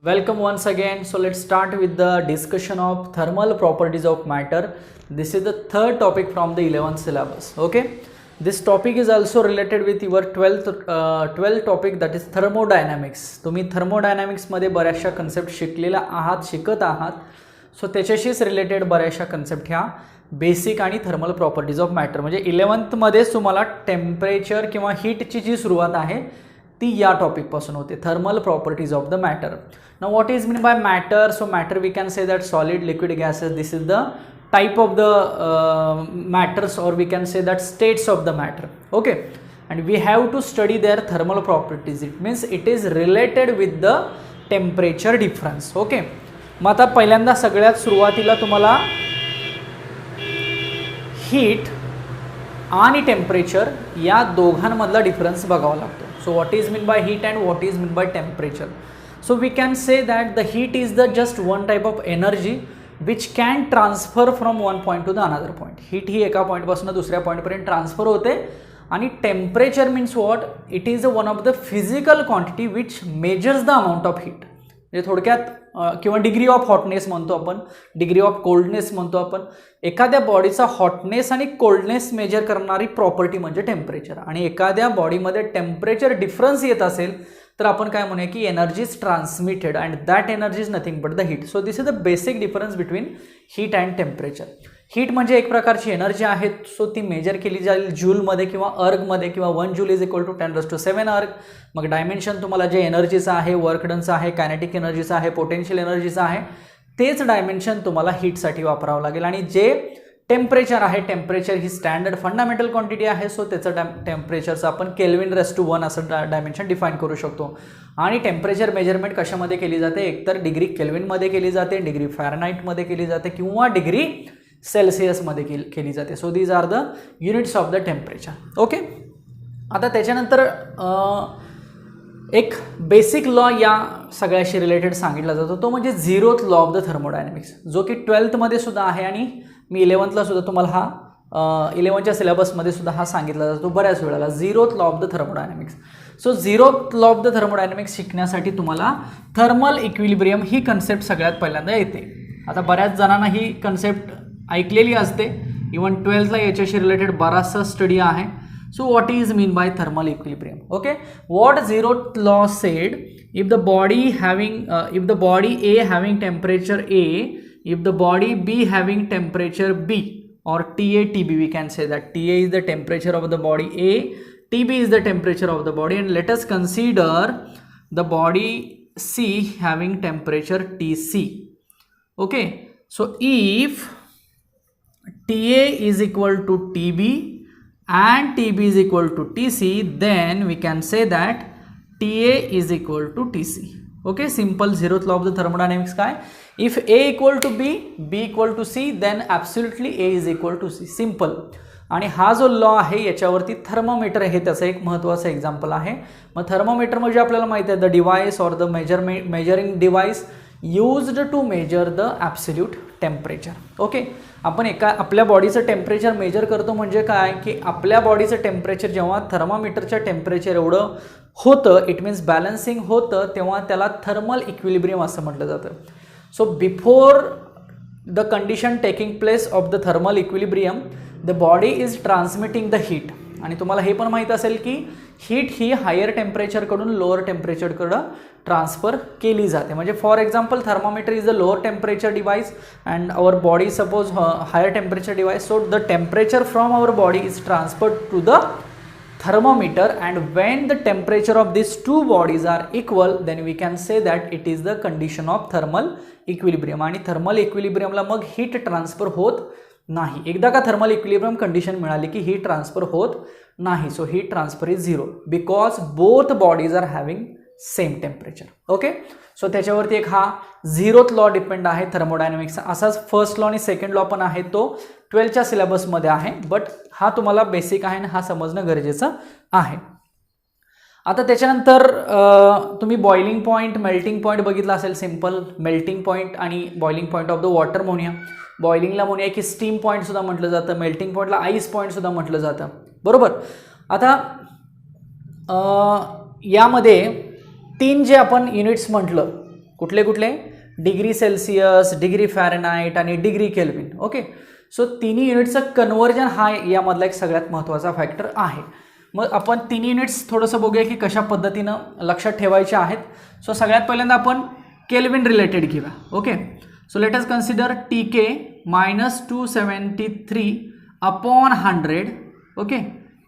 Welcome once again. So let's start with the discussion of thermal properties of matter. This is the third topic from the 11th syllabus. Okay. This topic is also related with your 12th topic, that is thermodynamics. तुम्ही thermodynamics मध्ये बऱ्याचशा concept शिकत आहात. So त्याच्याशीच related बऱ्याचशा concept ह्या basic आणि thermal properties of matter, म्हणजे 11th मध्येच तुम्हाला टेम्परेचर किंवा हीटची जी सुरुवात आहे ती या टॉपिक पासून होते, thermal properties of the matter. Now what is mean by matter? So matter we can say that solid, liquid, gases. This is the type of the matters, or we can say that states of the matter. Okay, and we have to study their thermal properties. It means it is related with the temperature difference. Okay, मग आता पहिल्यांदा सगळ्यात सुरुवातीला तुम्हाला heat आणि temperature या दोघांमधला difference बघावा लागतो. So what is mean by heat and what is mean by temperature? So we can say that the heat is the just one type of energy which can transfer from one point to the another point. Heat ही एका point पासून दुसऱ्या point पर्यंत transfer होते. आणि temperature means what? It is one of the physical quantity which measures the amount of heat. म्हणजे थोडक्यात किंवा डिग्री ऑफ हॉटनेस म्हणतो आपण, डिग्री ऑफ कोल्डनेस म्हणतो आपण. एखाद्या बॉडीचा हॉटनेस आणि कोल्डनेस मेजर करणारी प्रॉपर्टी म्हणजे टेम्परेचर. आणि एखाद्या बॉडीमध्ये टेम्परेचर डिफरन्स येत असेल तर आपण काय म्हणूया की energy is transmitted and that energy is nothing but the heat. So this is the basic difference between heat and temperature. Heat म्हणजे एक प्रकारची एनर्जी आहे, सो ती मेजर केली जाईल जूलमध्ये किंवा अर्गमध्ये, किंवा 1 जूल इज इक्वल टू 10⁻⁷ अर्ग. मग डायमेन्शन तुम्हाला जे एनर्जीचं आहे, वर्क डनचं आहे, कायनेटिक एनर्जीचं आहे, पोटेन्शियल एनर्जीचं आहे, तेच डायमेन्शन तुम्हाला हीटसाठी वापरावं लागेल. आणि जे टेम्परेचर आहे, टेम्परेचर ही स्टँडर्ड फंडामेंटल क्वांटिटी आहे, सो त्याचं टेम्परेचरचं आपण Kelvin⁻⁴ असं डायमेन्शन डिफाईन करू शकतो. आणि टेम्परेचर मेजरमेंट कशामध्ये केली जाते? एकतर डिग्री केल्विनमध्ये केली जाते, डिग्री फॅरनाईटमध्ये केली जाते, किंवा डिग्री सेल्सियसमध्ये केली जाते. So these are the units of the temperature. Okay, आता त्याच्यानंतर एक बेसिक लॉ या सगळ्याशी रिलेटेड सांगितला जातो, तो म्हणजे zeroth law of the thermodynamics, जो की 12th मध्ये सुद्धा आहे आणि मी 11thला सुद्धा तुम्हाला हा 11च्या सिलेबसमध्ये सुद्धा हा सांगितला जातो बऱ्याच वेळेला, zeroth law of the thermodynamics. So zeroth law of the thermodynamics शिकण्यासाठी तुम्हाला थर्मल इक्विलिब्रियम ही कन्सेप्ट सगळ्यात पहिल्यांदा येते. आता बऱ्याच जणांना ही कन्सेप्ट ऐकलेली असते, इवन 12thला याच्याशी रिलेटेड बराचसा स्टडी आहे. So what is mean by thermal equilibrium? Okay, what zeroth law said, if the body A having temperature A, if the body B having temperature B, or TA TB, we can say that TA is the temperature of the body A, TB is the temperature of the body, and let us consider the body C having temperature TC. Okay, so if TA is equal to TB and TB is equal to TC, then we can say that TA is equal to TC. Okay, simple zeroth law of the thermodynamics काय? If A equal to B, B equal to C, then absolutely A is equal to C. Simple. आणि हा जो law आहे याच्यावरती thermometer हे त्याचं एक महत्त्वाचं एक्झाम्पल आहे. मग थर्मोमीटर म्हणजे आपल्याला माहिती आहे the device or the measuring device used to measure the absolute temperature. Okay, आपण आपल्या बॉडीचं टेम्परेचर मेजर करतो म्हणजे काय की आपल्या बॉडीचं टेम्परेचर जेव्हा थर्मामीटरच्या टेम्परेचर एवढं होतं, इट मीन्स बॅलन्सिंग होतं, तेव्हा त्याला थर्मल इक्विलिब्रियम असं म्हटलं जातं. So before the condition taking place of the thermal equilibrium, the body is transmitting the heat. आणि तुम्हाला हे पण माहीत असेल की हीट ही हायर टेम्परेचरकडून लोअर टेम्परेचरकडं ट्रान्सफर केली जाते. म्हणजे for example thermometer is the lower temperature device and our body suppose higher temperature device. So the temperature from our body is transferred to the thermometer, and when the temperature of these two bodies are equal, then we can say that it is the condition of thermal equilibrium. आणि thermal इक्विलिब्रियमला मग heat transfer होत नाही. एकदा का thermal equilibrium condition मिळाली की heat transfer होत नाही. So heat transfer is zero because both bodies are having same temperature. Okay, so त्याच्यावरती एक हा झिरोथ लॉ डिपेंड आहे थर्मोडायनॅमिक्सचा. असाच फर्स्ट लॉ आणि सेकंड लॉ पण आहे, तो 12च्या सिलेबसमध्ये आहे, बट हा तुम्हाला बेसिक आहे आणि हा समजणं गरजेचं आहे. आता त्याच्यानंतर तुम्ही बॉइलिंग पॉईंट, मेल्टिंग पॉईंट बघितला असेल. सिंपल मेल्टिंग पॉईंट आणि boiling point of the water म्हणूया. बॉइलिंगला म्हणूया की स्टीम पॉईंट सुद्धा म्हटलं जातं, मेल्टिंग पॉईंटला आईस पॉईंट सुद्धा म्हटलं जातं, बरोबर. आता यामध्ये तीन जे आपण युनिट्स म्हटलं, कुठले कुठले? डिग्री सेल्सिअस, डिग्री फॅरेनहाइट आणि डिग्री केल्विन. ओके, सो तिन्ही युनिट्सचं कन्व्हर्जन हा यामधला एक सगळ्यात महत्त्वाचा फॅक्टर आहे. मग आपण तिन्ही युनिट्स थोडंसं बघूया की कशा पद्धतीनं लक्षात ठेवायचे आहेत. सो सगळ्यात पहिल्यांदा आपण केल्विन रिलेटेड घेऊया. Okay, so let us consider TK -273 upon 100. Okay,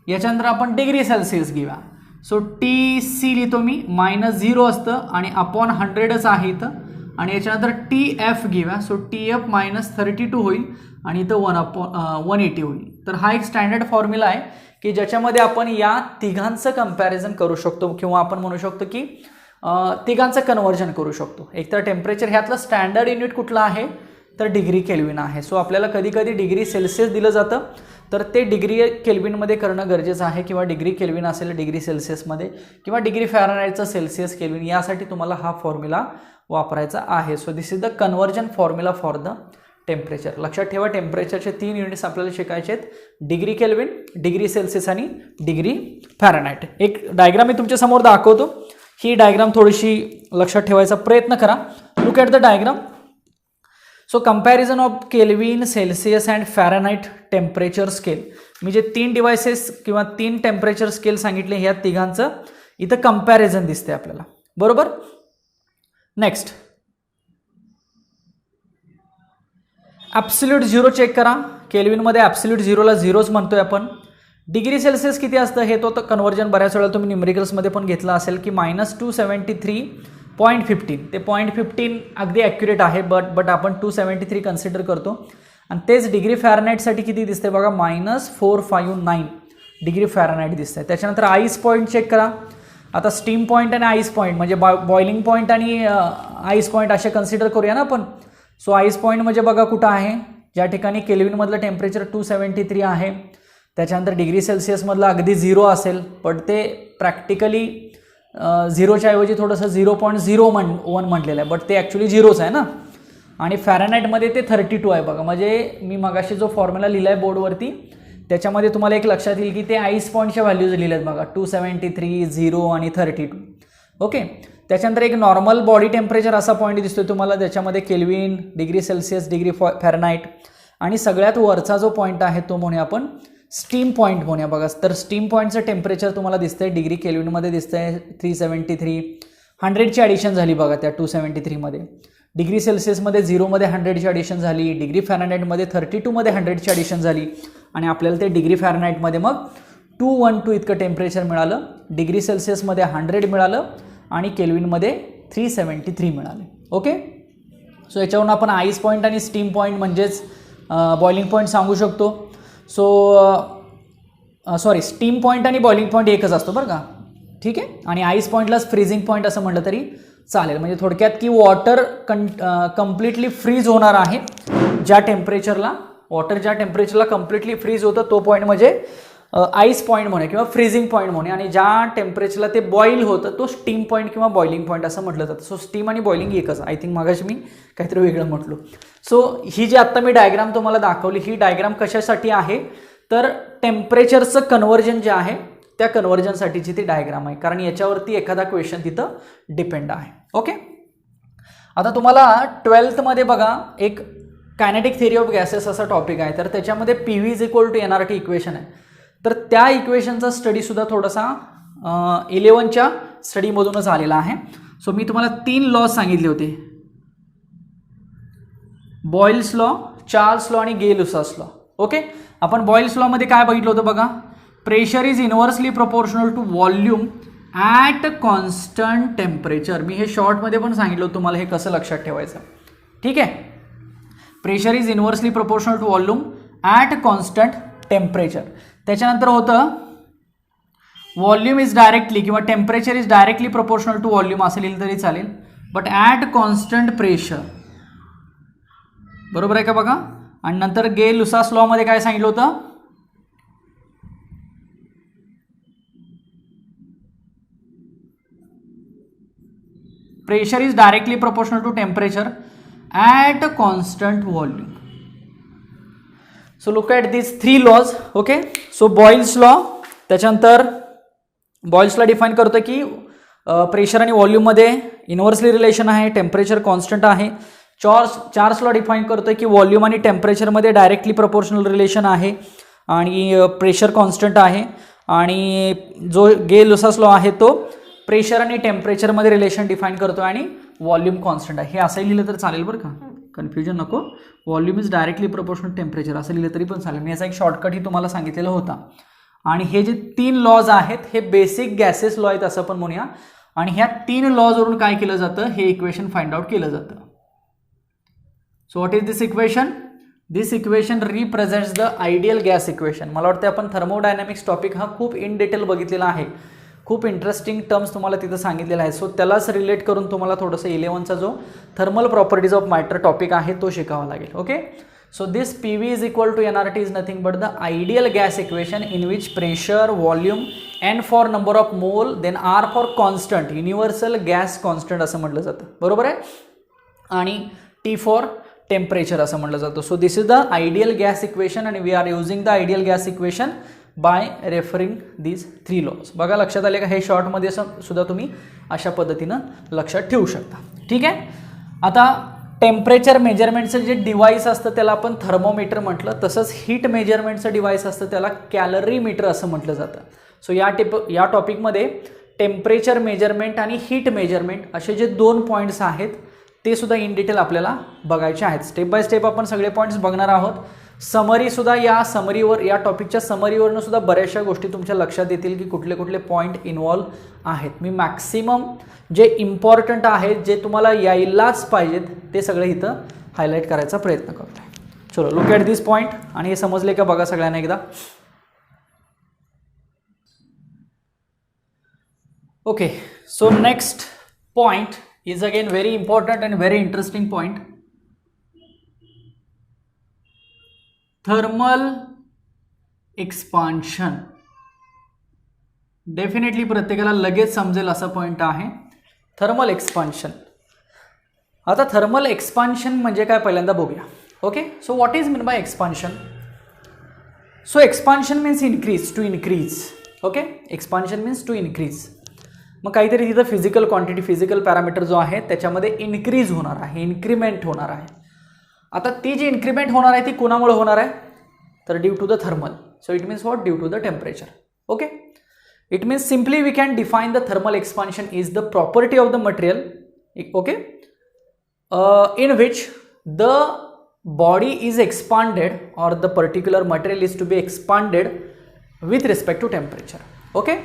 याच्यानंतर आपण डिग्री सेल्सिअस घेऊया. सो TC लिहितो मी, -0 असतं आणि अपॉन 100च आहे इथं. आणि याच्यानंतर TF घेऊया. सो TF -32 होईल आणि इथं 180 होईल. तर हा एक स्टँडर्ड फॉर्म्युला आहे की ज्याच्यामध्ये आपण या तिघांचं कंपॅरिझन करू शकतो किंवा आपण म्हणू शकतो की तिघांचं कन्व्हर्जन करू शकतो. एक तर टेम्परेचर ह्यातलं स्टँडर्ड युनिट कुठलं आहे तर डिग्री केल्विन आहे. सो आपल्याला कधी कधी डिग्री सेल्सिअस दिलं जातं तर ते डिग्री केल्विनमध्ये करणं गरजेचं आहे किंवा डिग्री केल्विन असेल डिग्री सेल्सिअसमध्ये किंवा डिग्री फॅरेनहाइटचं सेल्सिअस केल्विन, यासाठी तुम्हाला हा फॉर्म्युला वापरायचा आहे. So this is the conversion formula for the temperature. लक्षात ठेवा टेम्परेचरचे 3 युनिट्स आपल्याला शिकायचे आहेत, डिग्री केल्विन, डिग्री सेल्सिअस आणि डिग्री फॅरेनहाइट. एक डायग्राम मी तुमच्यासमोर दाखवतो. ही डायग्राम थोडीशी लक्षात ठेवायचा प्रयत्न करा. Look at the diagram. So comparison of Kelvin, Celsius and Fahrenheit temperature scale. मी जे 3 डिव्हायसेस किंवा 3 टेम्परेचर स्केल सांगितले ह्या तिघांचं इथं कंपॅरिझन दिसते आपल्याला, बरोबर. नेक्स्ट ॲब्सोल्यूट झिरो चेक करा. केल्विनमध्ये ॲब्सोल्यूट झिरोला झिरोच म्हणतोय आपण. डिग्री सेल्सिअस किती असतं हे तो कन्व्हर्जन बऱ्याच वेळा तुम्ही न्यूमेरिकल्समध्ये पण घेतलं असेल की -273.15 ते 0.15 अगदी ॲक्युरेट आहे, बट आपण 273 कन्सिडर करतो. आणि तेच डिग्री फॅरेनहाइटसाठी किती दिसते बघा, -459 डिग्री फॅरेनहाइट दिसते. त्याच्यानंतर आईस पॉईंट चेक करा. आता स्टीम पॉईंट आणि आईस पॉईंट म्हणजे बॉइलिंग पॉईंट आणि आईस पॉईंट असे कन्सिडर करूया ना आपण. सो आईस पॉईंट म्हणजे बघा कुठं आहे, ज्या ठिकाणी केल्विनमधलं टेम्परेचर 273 आहे. त्याच्यानंतर डिग्री सेल्सिअसमधलं अगदी 0 असेल, पण ते प्रॅक्टिकली 0च्या ऐवजी थोडंसं 0.01 म्हटलेलं आहे, बट ते ॲक्च्युली 0च आहे ना. आणि फॅरेनहाइटमध्ये ते 32 आहे बघा. म्हणजे मी मगाशी जो फॉर्म्युला लिहिला आहे बोर्डवरती त्याच्यामध्ये तुम्हाला एक लक्षात येईल की ते आईस पॉईंटच्या व्हॅल्यूज लिहिल्या आहेत बघा, 273, 0 आणि 32. ओके, त्याच्यानंतर एक नॉर्मल बॉडी टेम्परेचर असा पॉईंट दिसतोय तुम्हाला, ज्याच्यामध्ये kelvin, degree Celsius, degree Fahrenheit आणि सगळ्यात वरचा जो पॉईंट आहे तो म्हणूया आपण स्टीम पॉईंट म्हणूया बघा. तर स्टीम पॉईंटचं टेम्परेचर तुम्हाला दिसतंय डिग्री केल्विनमध्ये दिसतंय 373. 100ची ॲडिशन झाली बघा त्या 273मध्ये. डिग्री सेल्सिअसमध्ये 0मध्ये 100ची ॲडिशन झाली, डिग्री फॅरेनहाइटमध्ये 32मध्ये 100ची ॲडिशन झाली आणि आपल्याला ते डिग्री फॅरेनहाइटमध्ये मग 212 इतकं टेम्परेचर मिळालं. डिग्री सेल्सिअसमध्ये 100 मिळालं आणि केल्विनमध्ये 373 मिळाले. ओके, सो याच्यावरून आपण आईस पॉईंट आणि स्टीम पॉईंट म्हणजेच बॉइलिंग पॉईंट सांगू शकतो. सॉरी, स्टीम पॉईंट आणि बॉइलिंग पॉईंट एकच असतो बरं का, ठीक आहे. आणि आईस पॉईंटलाच फ्रीजिंग पॉईंट असं म्हटलं तरी चालेल. म्हणजे थोडक्यात की वॉटर कम्प्लिटली फ्रीज होणार आहे ज्या टेम्परेचरला, वॉटर ज्या टेम्परेचरला कम्प्लिटली फ्रीज होतं तो पॉईंट म्हणजे आईस पॉईंट म्हणूया किंवा फ्रीजिंग पॉईंट म्हणूया. आणि ज्या टेम्परेचरला ते बॉईल होतं तो स्टीम पॉईंट किंवा बॉइलिंग पॉईंट असं म्हटलं जातं. सो स्टीम आणि बॉइलिंग एकच. आय थिंक मागाशी मी काहीतरी वेगळं म्हटलो. सो ही जी आत्ता मी डायग्राम तुम्हाला दाखवली ही डायग्राम कशासाठी आहे तर टेम्परेचरचं कन्व्हर्जन जे आहे त्या कन्व्हर्जनसाठीची ती डायग्राम आहे, कारण याच्यावरती एखादा क्वेश्चन तिथं डिपेंड आहे. ओके, आता तुम्हाला 12थमध्ये बघा एक कायनेटिक थिअरी ऑफ गॅसेस असा टॉपिक आहे, तर त्याच्यामध्ये PV = nRT इक्वेशन आहे. तर त्या इक्वेशनचा स्टडीसुद्धा थोडासा 11च्या स्टडीमधूनच आलेला आहे. सो मी तुम्हाला 3 लॉज सांगितले होते, बॉइल्स लॉ, चार्ल्स लॉ आणि गे-लुसास लॉ. ओके, आपण बॉइल्स लॉमध्ये काय बघितलं होतं बघा, pressure is inversely proportional to volume at constant temperature. मी हे शॉर्टमध्ये पण सांगितलं होतं तुम्हाला हे कसं लक्षात ठेवायचं, ठीक आहे. Pressure is inversely proportional to volume at constant temperature. त्याच्यानंतर होतं व्हॉल्यूम इज डायरेक्टली किंवा temperature is directly proportional to volume असं लिहिलं तरी चालेल, बट ॲट कॉन्स्टंट प्रेशर. बरोबर आहे का बघा. आणि नंतर गे-लुसास लॉमध्ये काय सांगितलं होतं, pressure is directly proportional to temperature at constant volume. So look at this 3 laws. Okay, so Boyle's law, त्याच्यानंतर बॉइल्स लॉ डिफाईन करतो की प्रेशर आणि व्हॉल्यूममध्ये इन्व्हर्सली रिलेशन आहे, टेम्परेचर कॉन्स्टंट आहे. चार्ल्स लॉ डिफाईन करतोय की व्हॉल्यूम आणि टेम्परेचरमध्ये डायरेक्टली प्रपोर्शनल रिलेशन आहे आणि प्रेशर कॉन्स्टंट आहे. आणि जो गे-लुसास लॉ आहे तो प्रेशर आणि टेम्परेचरमध्ये रिलेशन डिफाईन करतो आणि व्हॉल्यूम कॉन्स्टंट आहे. हे असंही लिहिलं तर चालेल बरं का, कन्फ्युजन नको. Volume is directly proportional temperature असं लिहिलं तरी पण चालेल. मी याचा एक शॉर्टकटही तुम्हाला सांगितलेला होता. आणि हे जे 3 लॉज आहेत हे बेसिक गॅसेस लॉ आहेत असं पण म्हणूया. आणि ह्या 3 लॉजवरून काय केलं जातं, हे इक्वेशन फाइंड आउट केलं जातं. So what is this equation? This equation represents the ideal gas equation. मला वाटतं आपण थर्मोडायनॅमिक्स टॉपिक हा खूप इन डिटेल बघितलेला आहे. खूप इंटरेस्टिंग टर्म्स तुम्हाला तिथं सांगितलेला आहे. सो त्यालाच रिलेट करून तुम्हाला थोडंसं 11चा जो thermal properties of matter topic आहे तो शिकावा लागेल. Okay. So this PV is equal to nRT is nothing but the ideal gas equation in which pressure, volume, N for number of mole, then R for constant, universal gas constant असं म्हटलं जातं. बरोबर आहे. आणि T for temperature असं म्हटलं जातं. So this is the ideal gas equation and we are using the ideal gas equation by referring these 3 laws. बघा लक्षात आले का? हे शॉर्टमध्ये सुद्धा तुम्ही अशा पद्धतीनं लक्षात ठेवू शकता. ठीक आहे. आता टेम्परेचर मेजरमेंटचं जे डिव्हाइस असतं त्याला आपण थर्मोमीटर म्हटलं, तसंच हीट मेजरमेंटचं डिव्हाइस असतं त्याला कॅलरीमीटर असं म्हटलं जातं. सो या टॉपिकमध्ये टेम्परेचर मेजरमेंट आणि हीट मेजरमेंट असे जे 2 पॉईंट्स आहेत ते सुद्धा इन डिटेल आपल्याला बघायचे आहेत. स्टेप बाय स्टेप आपण सगळे पॉईंट्स बघणार आहोत. समरीसुद्धा या टॉपिकच्या समरीवरनं सुद्धा बऱ्याचशा गोष्टी तुमच्या लक्षात येतील की कुठले कुठले पॉईंट इन्व्हॉल्व आहेत. मी मॅक्सिमम जे इम्पॉर्टंट आहेत जे तुम्हाला यायलाच पाहिजेत ते सगळे इथं हायलाईट करायचा प्रयत्न करतो आहे. चलो लुक ॲट दिस पॉईंट. आणि हे समजले का बघा सगळ्यांना एकदा. Okay. So next point is again very important and very interesting point. Thermal expansion. Definitely प्रत्येकाला लगेच समजेल असा पॉईंट आहे थर्मल एक्सपान्शन. आता थर्मल एक्सपान्शन म्हणजे काय पहिल्यांदा बघूया. Okay. So what is mean by expansion? So expansion means increase, to increase. Okay. Expansion means to increase. मग काहीतरी तिथं फिजिकल क्वांटिटी, फिजिकल पॅरामीटर जो आहे त्याच्यामध्ये इन्क्रीज होणार आहे, इन्क्रीमेंट होणार आहे. आता ती जी इन्क्रीमेंट होणार आहे ती कोणामुळे होणार आहे? तर due to the thermal. So it means what? Due to the temperature. Okay. It means simply we can define the thermal expansion is the property of the material, okay, in which the body is expanded or the particular material is to be expanded with respect to temperature. Okay.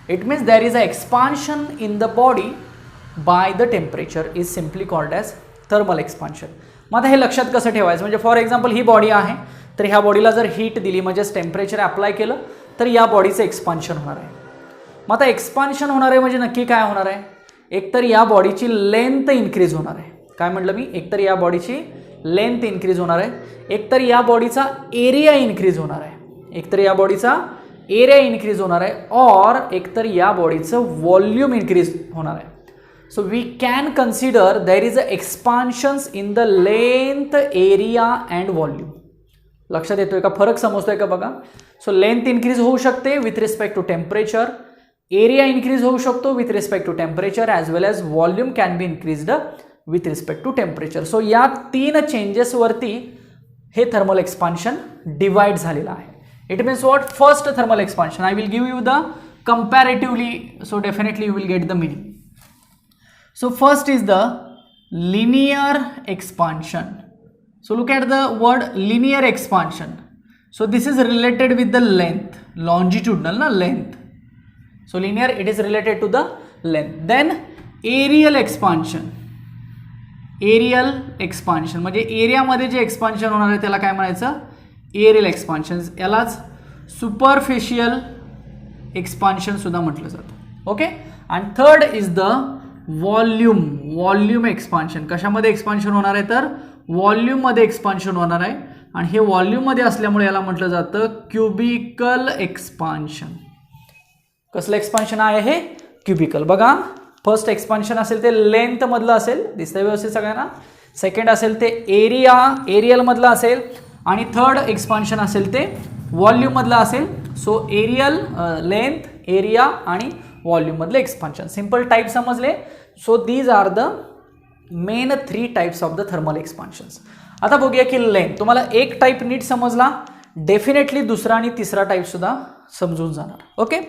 It means there is a expansion in the body by the temperature is simply called as thermal expansion. मग आता हे लक्षात कसं ठेवायचं? म्हणजे for example he body आहे तर ह्या बॉडीला जर हीट दिली म्हणजेच टेम्परेचर अप्लाय केलं तर या बॉडीचं एक्सपान्शन होणार आहे. मग आता एक्सपान्शन होणार आहे म्हणजे नक्की काय होणार आहे? एकतर या बॉडीची लेंथ इन्क्रीज होणार आहे. काय म्हटलं मी? एकतर या बॉडीची लेंथ इन्क्रीज होणार आहे, एकतर या बॉडीचा एरिया इन्क्रीज होणार आहे, एकतर या बॉडीचा एरिया इन्क्रीज होणार आहे, और एकतर या बॉडीचं व्हॉल्यूम इन्क्रीज होणार आहे. So we can consider there is a expansions in the length, area and volume. लक्षात येतोय का? फरक समजतोय का बघा? सो लेंथ इन्क्रीज होऊ शकते with respect to temperature, area increase होऊ शकतो with respect to temperature, as well as volume can be increased with respect to temperature. So या 3 चेंजेसवरती हे थर्मल एक्सपान्शन डिवाइड झालेलं आहे. It means what? First thermal expansion, I will give you the comparatively, so definitely you will get the meaning. So first is the linear expansion. So look at the word linear expansion. So this is related with the length, longitudinal na length. So linear, it is related to the length. Then aerial expansion. Aerial expansion म्हणजे area मध्ये जे expansion होणार आहे त्याला काय म्हणायचं? Aerial expansion. यालाच superficial expansion सुद्धा म्हटलं जातं. Okay. And third is the volume. Volume expansion. कशामध्ये एक्सपान्शन होणार आहे? तर व्हॉल्यूममध्ये एक्सपान्शन होणार आहे आणि हे व्हॉल्यूममध्ये असल्यामुळे याला म्हटलं जातं क्युबिकल एक्सपान्शन. कसलं एक्सपान्शन आहे हे? क्युबिकल. बघा, फर्स्ट एक्सपान्शन असेल ते लेंथ मधलं असेल, दिसतंय व्यवस्थित सगळ्यांना. सेकंड असेल ते एरियल मधलं असेल आणि थर्ड एक्सपान्शन असेल ते व्हॉल्यूम मधलं असेल. सो एरियल, लेंथ, एरिया आणि व्हॉल्यूममधलं एक्सपान्शन. सिंपल टाईप समजले. So these are the main 3 types of the thermal expansions. आता बघूया की लेंथ. तुम्हाला एक टाईप नीट समजला, डेफिनेटली दुसरा आणि तिसरा टाईप सुद्धा समजून जाणार. ओके,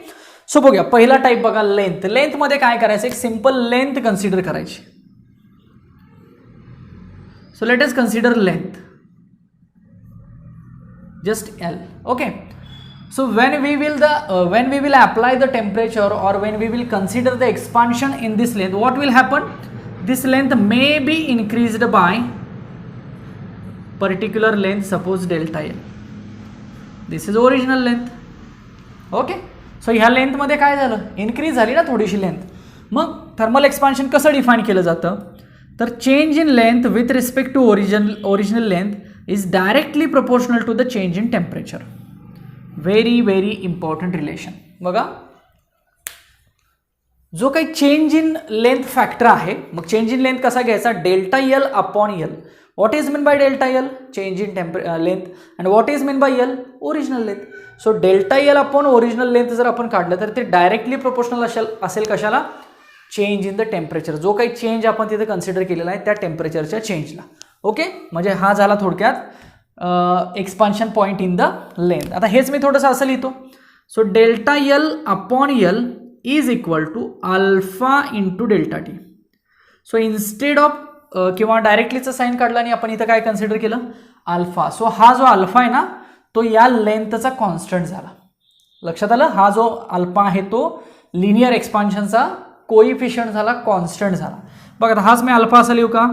सो बघूया पहिला टाईप बघा लेंथ. लेंथमध्ये काय करायचं, एक सिंपल लेंथ कन्सिडर करायची. So let us consider length just L. Okay, so when we will apply the temperature or when we will consider the expansion in this length, what will happen? This length may be increased by particular length, suppose delta L. This is original length. Okay, so ह्या length मध्ये काय झालं, increase झाली ना थोडीशी length. मग thermal expansion कसं define केलं जातं, तर change in length with respect to original length is directly proportional to the change in temperature. Very very important relation. बघा, जो काही चेंज इन लेंथ फॅक्टर आहे, मग चेंज इन लेंथ कसा घ्यायचा, delta L upon L. What is mean by delta L, change in length, and what is mean bye L, original length. So delta L upon original length जर आपण काढलं तर ते directly proportional असेल कशाला, change in the temperature. जो काही change आपण तिथे कन्सिडर केलेला आहे त्या टेम्परेचरच्या चेंजला. ओके, म्हणजे हा झाला थोडक्यात expansion point in the length. आता हेच मी थोडंसं असं लिहितो. So delta L upon L is equal to alpha into delta T. So instead of किंवा डायरेक्टलीचं साईन काढलं आणि आपण इथं काय कन्सिडर केलं, अल्फा. सो हा जो अल्फा आहे ना तो या लेंथचा कॉन्स्टंट झाला. लक्षात आलं, हा जो अल्फा आहे तो लिनियर एक्सपान्शनचा कोइफिशियंट झाला, कॉन्स्टंट झाला. बघा हाच मी अल्फा असं लिहू का,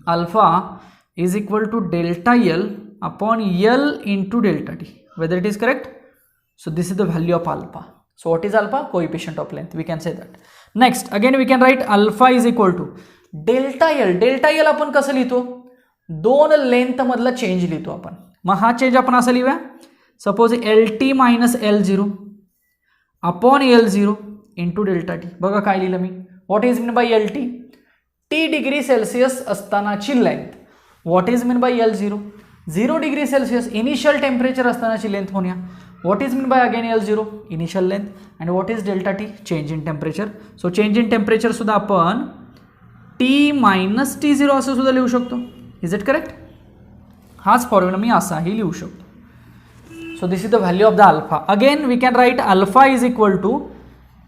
alpha is equal to delta L upon L into delta T, whether it is correct. So this is the value of alpha. So what is alpha? Coefficient of length, we can say that. Next again we can write alpha is equal to delta L. delta L आपण कसं लिहितो, दोन length मधला change लिहितो आपण. मग हा change आपण असं लिहूया, suppose LT minus L0 upon L0 into delta T. बघा काय लिहिलं मी, what is mean by LT, T degree Celsius असतानाची length. What is mean by L0, 0 degree Celsius initial temperature असतानाची लेंथ होण्या. What is mean by again L0, initial length. And what is delta t, change in temperature. So change in temperature सुद्धा आपण T minus T0 असं सुद्धा लिहू शकतो. Is it correct. हाच formula मी असाही लिहू शकतो. So this is the value of the alpha. Again we can write alpha is equal to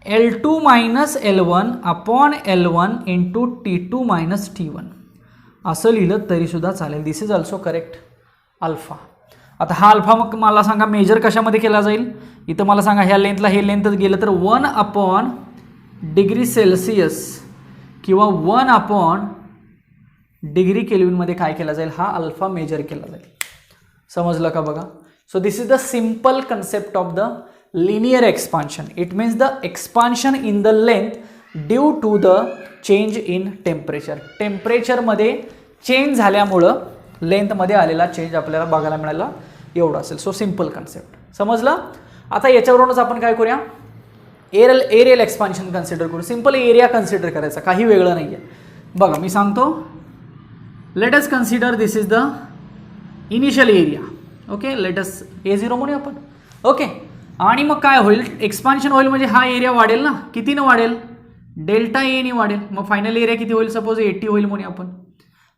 L2 minus L1 upon L1 into T2 minus T1 असं लिहिलं तरी सुद्धा चालेल. This is also correct alpha. आता हा अल्फा मग मला सांगा मेजर कशामध्ये केला जाईल, इथं मला सांगा ह्या लेंथला हे लेंथ गेलं तर 1 अपॉन डिग्री सेल्सिअस किंवा 1 अपॉन डिग्री केल्विनमध्ये काय केला जाईल, हा अल्फा मेजर केला जाईल. समजलं का बघा. So this is the simple concept of the linear expansion. It means the expansion in the length due to the change in temperature. Temperature मध्ये चेंज झाल्यामुळं लेंथमध्ये आलेला चेंज आपल्याला बघायला मिळाला एवढं असेल. सो सिंपल कन्सेप्ट समजला. आता याच्यावरूनच आपण काय करूया, एरियल एक्सपान्शन कन्सिडर करू. सिंपल एरिया कन्सिडर करायचा, काही वेगळं नाही आहे. बघा मी सांगतो, late us consider this is the initial area. Okay, let us A0 म्हणूया आपण. ओके, आणि मग काय होईल, एक्सपान्शन होईल म्हणजे हा एरिया वाढेल ना. कितीनं वाढेल, डेल्टा ए ने वाढेल. मग फायनल एरिया किती होईल, सपोज 80 होईल म्हणूया आपण.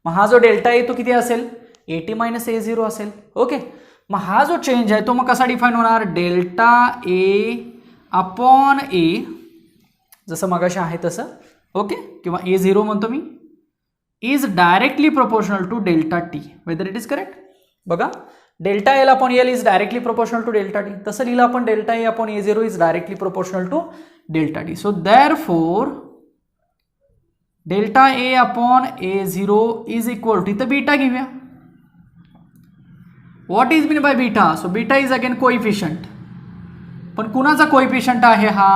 मग हा जो डेल्टा ए तो किती असेल, 80 मायनस A0 असेल. ओके, मग हा जो चेंज आहे तो मग कसा डिफाईन होणार, डेल्टा ए अपॉन ए, जसं मगाशी आहे तसं. ओके, किंवा A0 म्हणतो मी, is directly proportional to delta t, whether it is correct. बघा delta l upon l is directly proportional to delta t. तसं लिहिलं आपण, delta A upon A0 is directly proportional to delta T. So therefore delta A upon A0 is equal to, इथं beta घेऊया. What is mean by beta, so beta is again coefficient. पण कुणाचा coefficient आहे हा,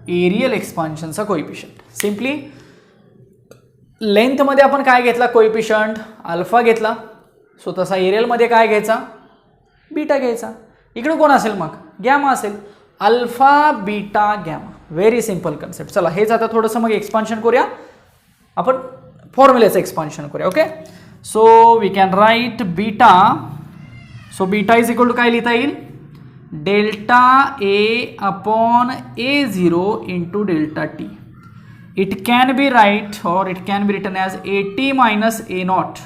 areal एक्सपान्शनचा coefficient. Simply लेंथमध्ये आपण काय घेतला, कोइफिशियंट अल्फा घेतला. सो तसा एरियलमध्ये काय घ्यायचा, बीटा घ्यायचा. इकडे कोण असेल मग, गॅमा असेल. Alpha beta gamma, very simple concept. चला हेच आता थोडंसं मग एक्सपान्शन करूया आपण, फॉर्म्युल्याचं एक्सपान्शन करूया. Okay, so we can write beta. So beta is equal to काय लिहिता येईल, delta A upon A0 into delta T. It can be written as AT minus A0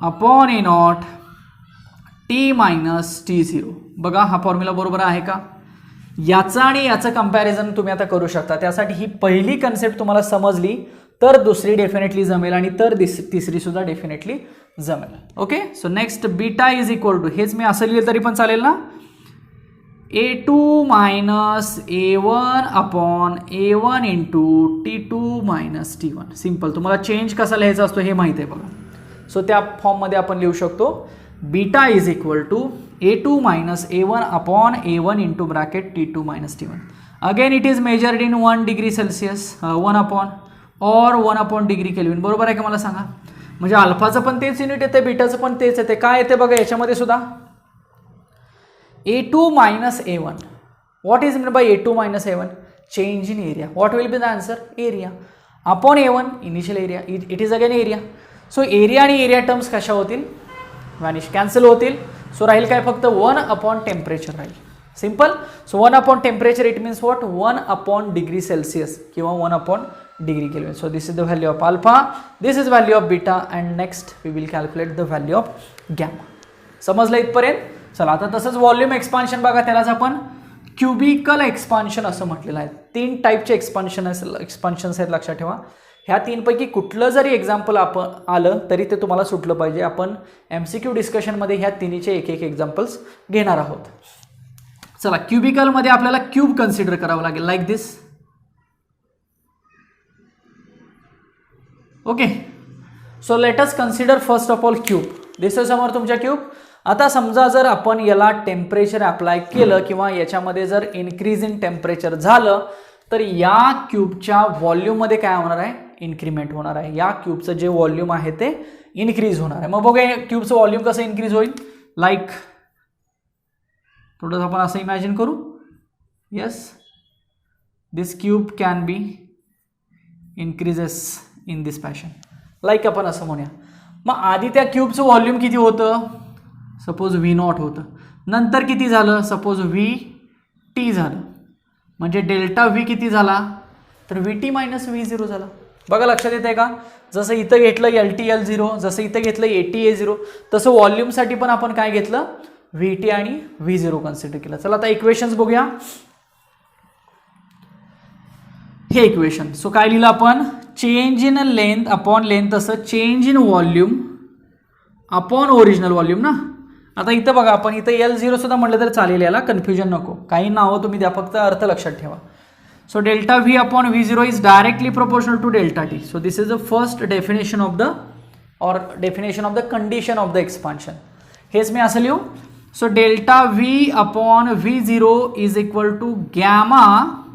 upon A0 T minus T0. बघा हा formula बरोबर आहे का? याचा आणि याचं कंपॅरिझन तुम्ही आता करू शकता. त्यासाठी ही पहिली कन्सेप्ट तुम्हाला समजली तर दुसरी डेफिनेटली जमेल आणि तर तिसरी सुद्धा डेफिनेटली जमेल. Okay, so next beta is equal to, हेच मी असं लिहिलं तरी पण चालेल ना, A2 minus A1 upon A1 into T2 minus T1. Simple. तुम्हाला चेंज कसा लिहायचा असतो हे माहीत आहे बघा. सो त्या फॉर्ममध्ये आपण लिहू शकतो beta is equal to A2 minus A1 upon A1 into bracket T2 minus T1. Again it is measured in 1 degree Celsius, 1 upon or 1 upon degree kelvin. बरोबर आहे का मला सांगा? म्हणजे अल्फाचं पण तेच युनिट येते, बीटाचं पण तेच येते. काय येते बघा याच्यामध्ये सुद्धा, A2 minus A1. What is meant by A2 minus A1? Change in area. What will be the answer? Area. Upon A1, initial area. It is again area. So area आणि area terms कशा होतील? Vanish. Cancel होतील. So राहील काय फक्त 1 upon temperature राहील. Simple. So 1 upon temperature it means what? 1 upon degree Celsius किंवा 1 upon degree Kelvin. So this is the value of alpha. This is value of beta and next we will calculate the value of gamma. समजलं इथपर्यंत? चला आता तसंच volume expansion बघा, त्यालाच आपण cubical expansion असं म्हटलेलं आहे. 3 टाईपचे एक्सपान्शन्स आहेत लक्षात ठेवा. ह्या 3पैकी कुठलं जरी एक्झाम्पल आपण आलं तरी ते तुम्हाला सुटलं पाहिजे. आपण MCQ डिस्कशनमध्ये ह्या तिन्हीचे एक एक्झाम्पल्स घेणार आहोत. चला, क्युबिकलमध्ये आपल्याला क्यूब कन्सिडर करावं लागेल like this. Okay, so let us consider first of all cube. दिसतोय समोर तुमच्या क्यूब. आता समजा जर आपण याला टेम्परेचर अप्लाय केलं किंवा याच्यामध्ये जर इन्क्रीज इन टेम्परेचर झालं तर या क्यूबच्या व्हॉल्यूममध्ये काय होणार आहे? इन्क्रीमेंट होणार आहे. या क्यूबचं जे व्हॉल्यूम आहे ते इन्क्रीज होणार आहे. मग बघा क्यूबचं व्हॉल्यूम कसं इन्क्रीज होईल? लाईक थोडंसं आपण असं इमॅजिन करू. Yes, this cube can be increases in this fashion. Like आपण असं म्हणूया. मग आधी त्या क्यूबचं व्हॉल्यूम किती होतं? सपोज V0 होतं. नंतर किती झालं? सपोज VT झालं. म्हणजे डेल्टा V किती झाला? तर VT मायनस V0 झाला. बघा लक्षात येते का? जसं इथं घेतलं LTL0, जसं इथं घेतलं ATA0, तसं व्हॉल्यूमसाठी पण आपण काय घेतलं? VT आणि V0 कन्सिडर केलं. चला आता इक्वेशन्स बघूया. हे इक्वेशन. सो काय लिहिलं आपण? Change in length upon length, तसं change in volume upon original volume ना. आता इथं बघा, आपण इथं L0 सुद्धा म्हटलं तर चालेल, याला कन्फ्युजन नको. काही नावं तुम्ही द्या, फक्त अर्थ लक्षात ठेवा. So delta V upon V0 is directly proportional to delta T. So this is the first definition of the condition of the expansion. हेच मी असं लिहू. So delta V upon V0 is equal to gamma.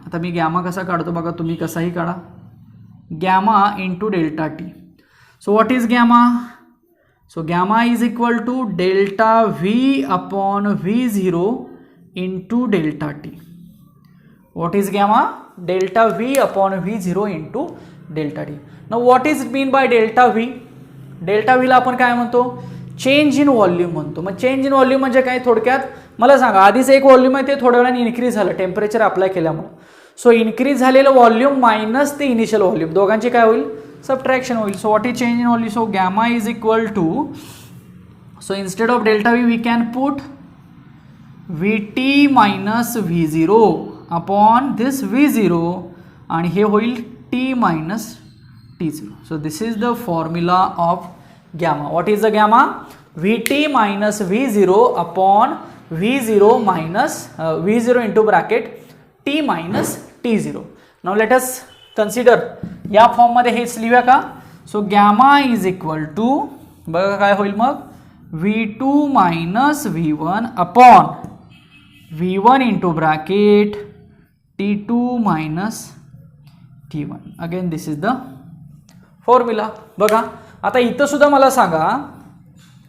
आता मी gamma कसा काढतो बघा, तुम्ही कसाही काढा. Gamma into delta T. So what is gamma? So gamma is equal to delta V upon V0 into delta T. What is gamma? Delta V upon V0 into delta T. Now what is mean by delta V? Delta V ला आपण काय म्हणतो? Change in volume म्हणतो. मग change in volume म्हणजे काय? थोडक्यात मला सांगा, आधीच एक व्हॉल्यूम आहे ते थोड्या वेळाने इन्क्रीज झालं टेम्परेचर अप्लाय केल्यामुळे. सो इन्क्रीज झालेलं व्हॉल्यूम मायनस ते इनिशियल व्हॉल्यूम, दोघांची काय होईल? Subtraction होईल. So what is change in volume? So gamma is equal to, so instead of delta V we can put VT minus V0 upon this V0 and here होईल T minus T0. So this is the formula of gamma. What is the gamma? VT minus V0 upon V0 minus V0 into bracket T minus T0. Now let us consider या फॉर्ममध्ये हेच लिहूया का? So gamma is equal to, बघा काय होईल मग? V2 minus V1 upon V1 into bracket T2 minus T1. Again this is the formula. बघा आता इथं सुद्धा मला सांगा,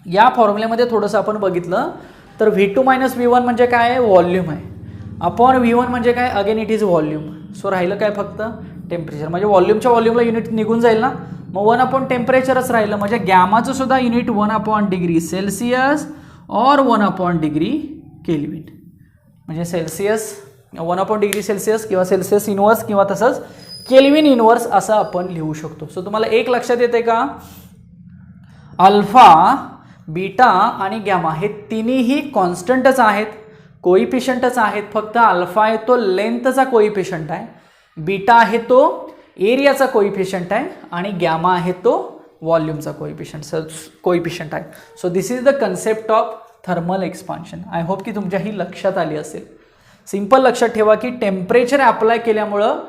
या फॉर्म्युल्यामध्ये थोडंसं आपण बघितलं तर V2 मायनस V1 म्हणजे काय? व्हॉल्यूम आहे. अपॉन V1 म्हणजे काय? Again it is volume. So राहिलं काय? फक्त टेम्परेचर. म्हणजे व्हॉल्यूमच्या व्हॉल्यूमला युनिट निघून जाईल ना, मग 1 अपॉन टेम्परेचरच राहिलं. म्हणजे गॅमाचं सुद्धा युनिट 1 अपॉन डिग्री सेल्सिअस और 1 अपॉन डिग्री केल्विन. म्हणजे सेल्सिअस 1/डिग्री सेल्सिअस किंवा सेल्सिअस इनवर्स किंवा तसंच केल्विन इनवर्स असं आपण लिहू शकतो. सो तुम्हाला एक लक्षात येते का, अल्फा, बीटा आणि गॅमा हे तिन्हीही कॉन्स्टंटच आहेत, कोइफिशियंटच आहेत. फक्त अल्फा आहे तो लेंथचा कोइफिशियंट आहे, बीटा आहे तो एरियाचा कोइफिशियंट आहे आणि गॅमा आहे तो व्हॉल्यूमचा कोइफिशियंट आहे. So this is the concept of thermal expansion. I hope की तुमच्या ही लक्षात आली असेल. सिंपल लक्षात ठेवा की टेम्परेचर अप्लाय केल्यामुळं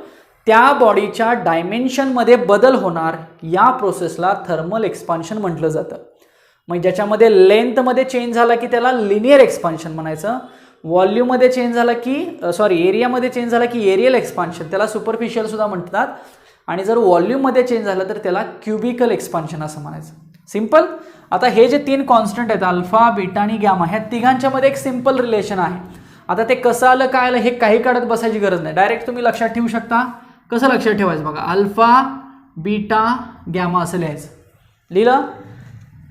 त्या बॉडीच्या डायमेन्शनमध्ये बदल होणार, या प्रोसेसला थर्मल एक्सपान्शन म्हटलं जातं. मग ज्याच्यामध्ये लेंथमध्ये चेंज झाला की त्याला लिनियर एक्सपान्शन म्हणायचं, व्हॉल्यूममध्ये चेंज झाला की एरियामध्ये चेंज झाला की एरियल एक्सपान्शन, त्याला सुपरफिशियल सुद्धा म्हणतात. आणि जर व्हॉल्यूममध्ये चेंज झालं तर त्याला क्युबिकल एक्सपान्शन असं म्हणायचं. सिंपल. आता हे जे 3 कॉन्स्टंट आहेत अल्फा, बीटा आणि गॅमा, ह्या तिघांच्या मध्ये एक सिंपल रिलेशन आहे. आता ते कसं आलं काय आलं हे काही काढत बसायची गरज नाही, डायरेक्ट तुम्ही लक्षात ठेवू शकता. कसं लक्षात ठेवायचं बघा, अल्फा, बीटा, गॅमा असं लिहायचं. लिहिलं,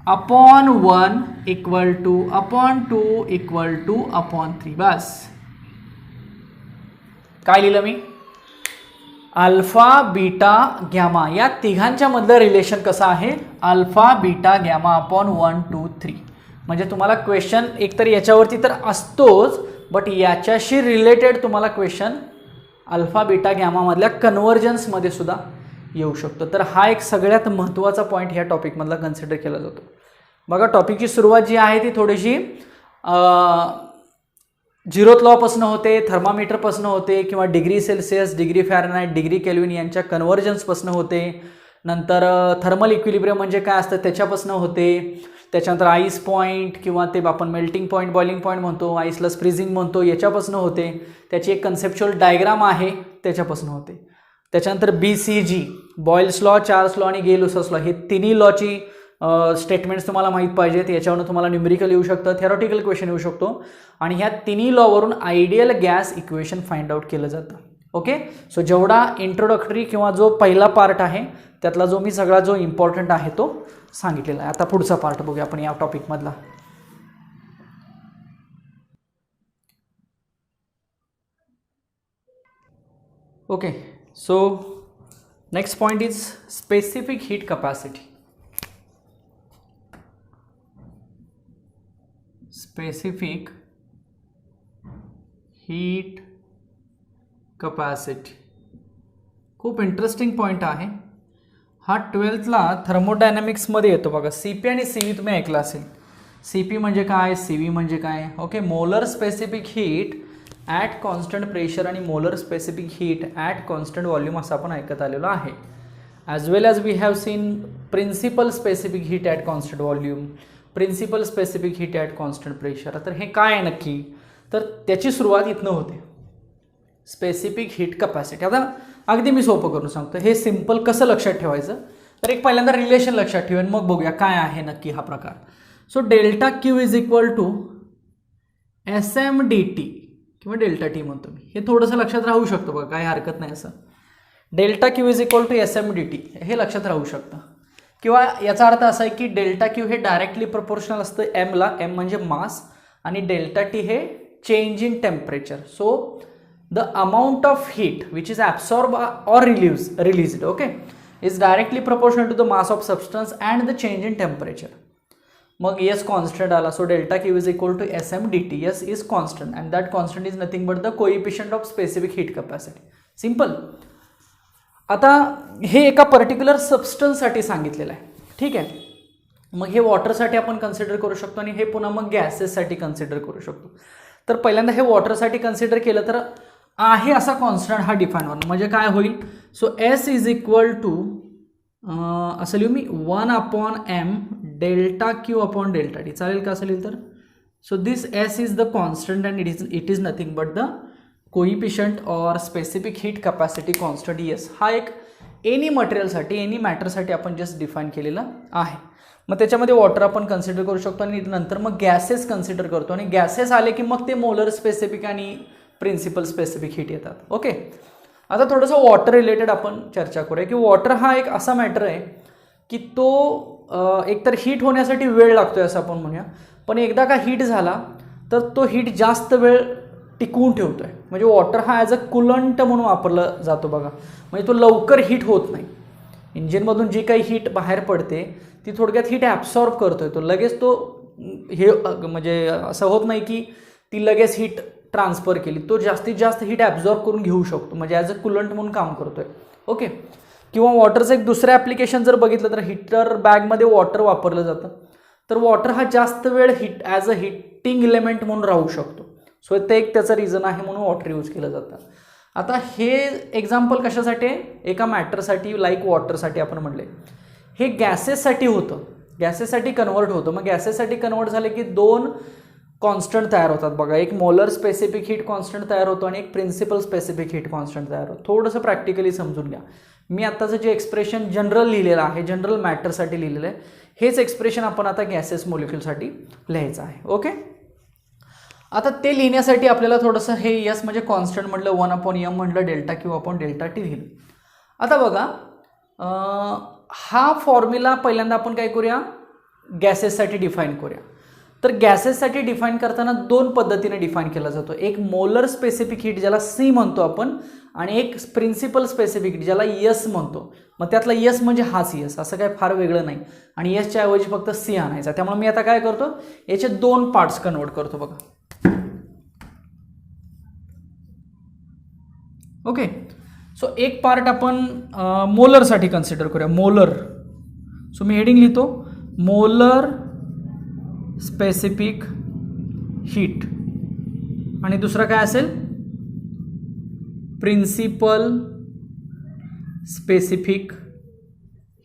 upon 1 equal two upon 2 equal two upon 3. बस. काय लिहिलं मी, अल्फा, बीटा, गॅमा या तिघांच्या मधलं रिलेशन कसं आहे, अल्फा, बीटा, गॅमा अपॉन 1, 2, 3. म्हणजे तुम्हाला क्वेश्चन एकतर याच्यावरती तर असतोच, बट याच्याशी रिलेटेड तुम्हाला क्वेश्चन अल्फा, बीटा, गॅमा मधल्या कन्व्हर्जन्समध्ये सुद्धा येऊ शकतो. तर हा एक सगळ्यात महत्त्वाचा पॉईंट ह्या टॉपिकमधला कन्सिडर केला जातो. बघा, टॉपिकची सुरुवात जी आहे ती थोडीशी 0th लॉपासून होते, थर्मामीटरपासून होते किंवा degree Celsius, degree Fahrenheit, degree kelvin यांच्या कन्व्हर्जन्सपासून होते. नंतर थर्मल इक्विलिब्रियम म्हणजे काय असतं त्याच्यापासून होते. त्याच्यानंतर आईस पॉईंट किंवा ते आपण मेल्टिंग पॉईंट, बॉइलिंग पॉईंट म्हणतो, आईसला फ्रीजिंग म्हणतो, याच्यापासून होते. त्याची एक कन्सेप्च्युअल डायग्राम आहे त्याच्यापासून होते. त्याच्यानंतर BCG, Boyle's law, Charles law आणि गे-लुसास लॉ, हे तिन्ही लॉची स्टेटमेंट्स तुम्हाला माहीत पाहिजेत. याच्यावरून तुम्हाला न्यूमेरिकल येऊ शकतं, थेरॉटिकल क्वेश्चन येऊ शकतो आणि ह्या तिन्ही लॉवरून ideal gas equation find out केलं जातं. ओके. सो जेवढा इंट्रोडक्टरी किंवा जो पहिला पार्ट आहे त्यातला जो मी सगळा जो इम्पॉर्टंट आहे तो सांगितलेला आहे. आता पुढचा पार्ट बघूया आपण या टॉपिकमधला. Okay. So next point is specific heat capacity. Specific heat capacity खूप इंटरेस्टिंग पॉईंट आहे हा. 12thला थर्मोडायनॅमिक्समध्ये येतो बघा. CP आणि CV तुम्ही ऐकलं असेल. CP म्हणजे काय, CV म्हणजे काय. Okay. Molar specific heat at constant pressure आणि molar specific heat at constant volume असं आपण ऐकत आलेलो आहे. As well as we have seen principal specific heat at constant volume, principal specific heat at constant pressure. तर हे काय आहे नक्की, तर त्याची सुरुवात इथनं होते. Specific heat capacity. आता अगदी मी सोपं करून सांगतो, हे सिंपल कसं लक्षात ठेवायचं. तर एक पहिल्यांदा रिलेशन लक्षात ठेवून मग बघूया काय आहे नक्की हा प्रकार. So delta Q is equal to SMDT किंवा डेल्टा टी म्हणतो मी. हे थोडंसं लक्षात राहू शकतं बघा, काही हरकत नाही. असं delta Q is equal to SMDT हे लक्षात राहू शकतं. किंवा याचा अर्थ असा आहे की डेल्टा क्यू हे डायरेक्टली प्रोपोर्शनल असतं एमला. एम म्हणजे मास आणि डेल्टा टी हे change in temperature. So the amount of heat which is absorbed or released okay is directly proportional to the mass of substance and the change in temperature. मग S constant आला. So delta Q is equal to SMDT. S is constant and that constant is nothing but the coefficient of specific heat capacity. Simple. आता हे एका particular सबस्टन्ससाठी सांगितलेलं आहे. ठीक आहे. मग हे वॉटरसाठी आपण कन्सिडर करू शकतो आणि हे पुन्हा मग गॅसेससाठी कन्सिडर करू शकतो. तर पहिल्यांदा हे वॉटरसाठी कन्सिडर केलं तर आहे असा कॉन्स्टंट हा डिफाईन होणार. म्हणजे काय होईल, so S is equal to असं लिहू मी 1/m delta Q upon delta t. चालेल का असं लिहिलं तर. So this S is the constant and it is nothing but the coefficient और specific heat capacity constant S. हा एक एनी मटेरियलसाठी, एनी मॅटरसाठी आपण जस्ट डिफाईन केलेला आहे. मग त्याच्यामध्ये वॉटर आपण कन्सिडर करू शकतो आणि नंतर मग गॅसेस कन्सिडर करतो आणि गॅसेस आले की मग ते मोलर स्पेसिफिक आणि प्रिन्सिपल स्पेसिफिक हीट येतात. ओके. आता थोडंसं वॉटर रिलेटेड आपण चर्चा करूया की वॉटर हा एक असा मॅटर आहे की तो एकतर हीट होण्यासाठी वेळ लागतोय असं आपण म्हणूया. पण एकदा का हीट झाला तर तो हीट जास्त वेळ टिकवून ठेवतोय. म्हणजे वॉटर हा ॲज अ कुलंट म्हणून वापरला जातो बघा. म्हणजे तो लवकर हीट होत नाही. इंजिनमधून जी काही हीट बाहेर पडते ती थोडक्यात हीट ॲब्सॉर्ब करतोय तो, लगेच तो हे म्हणजे असं होत नाही की ती लगेच हीट ट्रान्सफर केली, तो जास्तीत जास्त हीट ॲब्सॉर्ब करून घेऊ शकतो. म्हणजे ॲज अ कुलंट म्हणून काम करतोय. ओके. किंवा वॉटरचं एक दुसरं ॲप्लिकेशन जर बघितलं तर हीटर बॅगमध्ये वॉटर वापरलं जातं. तर वॉटर हा जास्त वेळ ॲज अ हीटिंग इलेमेंट म्हणून राहू शकतो. सो ते एक त्याचं रिझन आहे म्हणून वॉटर यूज केलं जातं. आता हे एक्झाम्पल कशासाठी आहे? एका मॅटरसाठी लाईक वॉटरसाठी आपण म्हणले. हे गॅसेससाठी होतं, गॅसेससाठी कन्वर्ट होतं. मग गॅसेससाठी कन्वर्ट झाले की दोन कॉन्स्टंट तयार होतात बघा. एक मोलर स्पेसिफिक हीट कॉन्स्टंट तयार होतो आणि एक प्रिन्सिपल स्पेसिफिक हीट कॉन्स्टंट तयार होतो. थोडंसं प्रॅक्टिकली समजून घ्या. मी आत्ताचं जे एक्सप्रेशन जनरल लिहिलेलं आहे, जनरल मॅटरसाठी लिहिलेलं आहे, हेच एक्सप्रेशन आपण आता गॅसेस मॉलिक्यूलसाठी लिहायचं आहे. ओके. आता ते लिहिण्यासाठी आपल्याला थोडंसं हे यस म्हणजे कॉन्स्टंट म्हटलं, 1/m म्हटलं, delta Q upon delta T लिहिलं. आता बघा हा फॉर्म्युला पहिल्यांदा आपण काय करूया, गॅसेससाठी डिफाईन करूया. तर गॅसेससाठी डिफाईन करताना दोन पद्धतीने डिफाईन केला जातो. एक मोलर स्पेसिफिक हीट ज्याला सी म्हणतो आपण, आणि एक प्रिन्सिपल स्पेसिफिक हीट ज्याला यस म्हणतो. मग त्यातला यस म्हणजे हाच यस, असं काय फार वेगळं नाही. आणि यसच्या ऐवजी फक्त सी आणायचा. त्यामुळे मी आता काय करतो, याचे दोन पार्ट्स कन्वर्ट करतो बघा. ओके. सो एक पार्ट आपण मोलरसाठी कन्सिडर करूया. मोलर. सो मी हेडिंग लिहितो, मोलर स्पेसिफिक हीट. आणि दुसरा काय असेल, प्रिन्सिपल स्पेसिफिक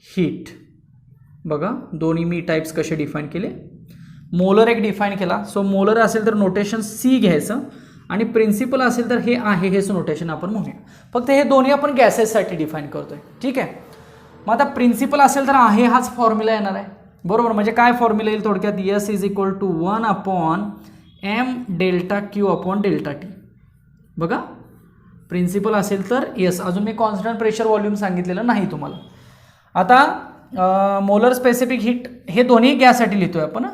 हीट. बघा दोन्ही मी टाइप्स कसे डिफाईन केले. मोलर एक डिफाईन केला. सो मोलर असेल तर नोटेशन सी घ्यायचं, आणि प्रिन्सिपल असेल तर हे आहे, हेच नोटेशन आपण म्हणूया. फक्त हे दोन्ही आपण गॅसेससाठी डिफाईन करतोय. ठीक आहे. मग आता प्रिन्सिपल असेल तर आहे हाच फॉर्म्युला येणार आहे, बरोबर. म्हणजे काय फॉर्म्युला येईल थोडक्यात, S is equal to 1/m delta Q upon delta T. बघा प्रिन्सिपल असेल तर यस. अजून मी कॉन्स्टंट प्रेशर व्हॉल्यूम सांगितलेलं नाही तुम्हाला. आता मोलर स्पेसिफिक हीट हे दोन्ही गॅससाठी लिहितोय आपण.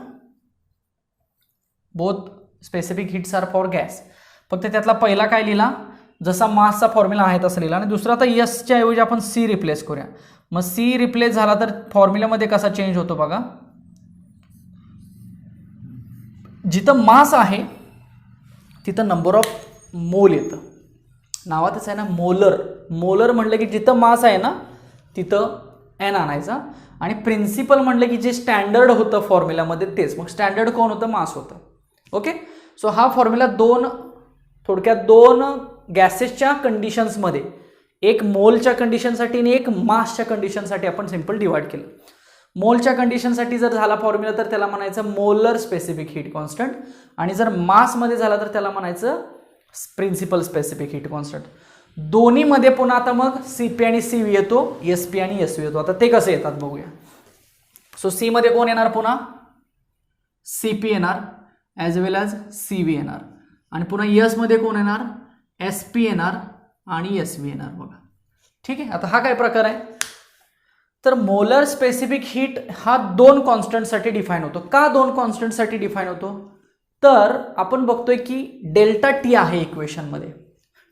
Both specific heats are for gas. फक्त त्यातला पहिला काय लिहिला, जसा मासचा फॉर्म्युला आहे तसं लिहिला. आणि दुसरा आता यसच्या ऐवजी आपण सी रिप्लेस करूया. मग सी रिप्लेस झाला तर फॉर्म्युल्यामध्ये कसा चेंज होतो बघा. जिथं मास आहे तिथं नंबर ऑफ मोल येतं. नावातच आहे ना मोलर. मोलर म्हटलं की जिथं मास आहे ना तिथं एन आणायचा. आणि प्रिन्सिपल म्हटलं की जे स्टँडर्ड होतं फॉर्म्युल्यामध्ये तेच. मग स्टँडर्ड कोण होतं, मास होतं. ओके. सो हा फॉर्म्युला थोडक्यात दोन गॅसेसच्या कंडिशन्समध्ये, एक मोलच्या कंडिशनसाठी आणि एक मासच्या कंडिशनसाठी आपण सिंपल डिवाइड केलं. मोलच्या कंडिशनसाठी जर झाला फॉर्म्युला तर त्याला म्हणायचं मोलर स्पेसिफिक हीट कॉन्स्टंट, आणि जर मासमध्ये झाला तर त्याला म्हणायचं प्रिन्सिपल स्पेसिफिक हीट कॉन्स्टंट. दोन्हीमध्ये पुन्हा आता मग सीपी आणि सीव्ही येतो, एसपी आणि एसव्ही येतो. आता ते कसे येतात बघूया. सो सी मध्ये कोण येणार, पुन्हा सीपी येणार ॲज वेल ॲज सीव्ही येणार. आणि पुन्हा यस मध्ये कोण येणार, एसपी येणार आणि एसव्ही येणार बघा. ठीक आहे. आता हा काय प्रकार आहे, तर मोलर स्पेसिफिक हीट हा दोन कॉन्स्टंटसाठी डिफाईन होतो. का दोन कॉन्स्टंटसाठी डिफाईन होतो, तर आपण बघतोय की डेल्टा टी आहे इक्वेशनमध्ये.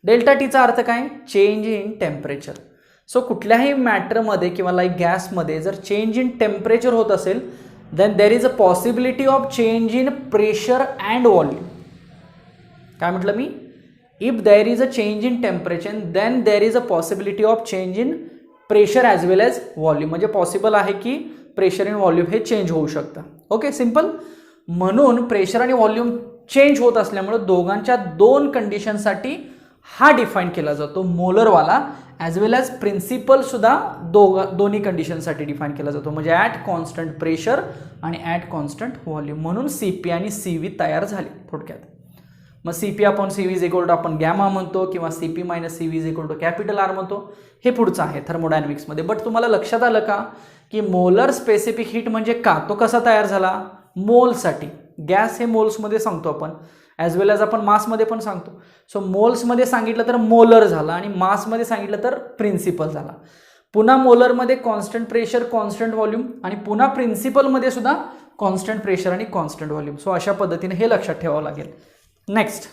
डेल्टा टीचा अर्थ काय, चेंज इन टेम्परेचर. सो कुठल्याही मॅटरमध्ये किंवा लाईक गॅसमध्ये जर चेंज इन टेम्परेचर होत असेल then there is a possibility of change in pressure and volume. काय म्हटलं मी, if there is a change in temperature then there is a possibility of change in pressure as well as volume. म्हणजे possible आहे की pressure आणि volume हे change होऊ शकतं. Okay, simple. म्हणून प्रेशर आणि व्हॉल्यूम चेंज होत असल्यामुळे दोघांच्या दोन कंडिशनसाठी हा डिफाईन केला जातो मोलरवाला, ॲज वेल ॲज प्रिन्सिपल सुद्धा दोन्ही कंडिशनसाठी डिफाईन केला जातो. म्हणजे ॲट कॉन्स्टंट प्रेशर आणि ॲट कॉन्स्टंट व्हॉल्यूम. म्हणून सी पी आणि सी व्ही तयार झाले थोडक्यात. मग C P upon C V is equal to आपण गॅमा म्हणतो, किंवा C P minus C V is equal to capital R म्हणतो. हे पुढचं आहे थर्मोडायनॅमिक्समध्ये. बट तुम्हाला लक्षात आलं का की मोलर स्पेसिफिक हीट म्हणजे का, तो कसा तयार झाला, मोलसाठी. गॅस हे मोल्समध्ये सांगतो आपण, ॲज वेल ॲज आपण मासमध्ये पण सांगतो. सो मोल्समध्ये सांगितलं तर मोलर झाला, आणि मासमध्ये सांगितलं तर प्रिन्सिपल झाला. पुन्हा मोलरमध्ये कॉन्स्टंट प्रेशर कॉन्स्टंट व्हॉल्यूम, आणि पुन्हा प्रिन्सिपलमध्ये सुद्धा कॉन्स्टंट प्रेशर आणि कॉन्स्टंट व्हॉल्यूम. सो अशा पद्धतीने हे लक्षात ठेवावं लागेल. नेक्स्ट,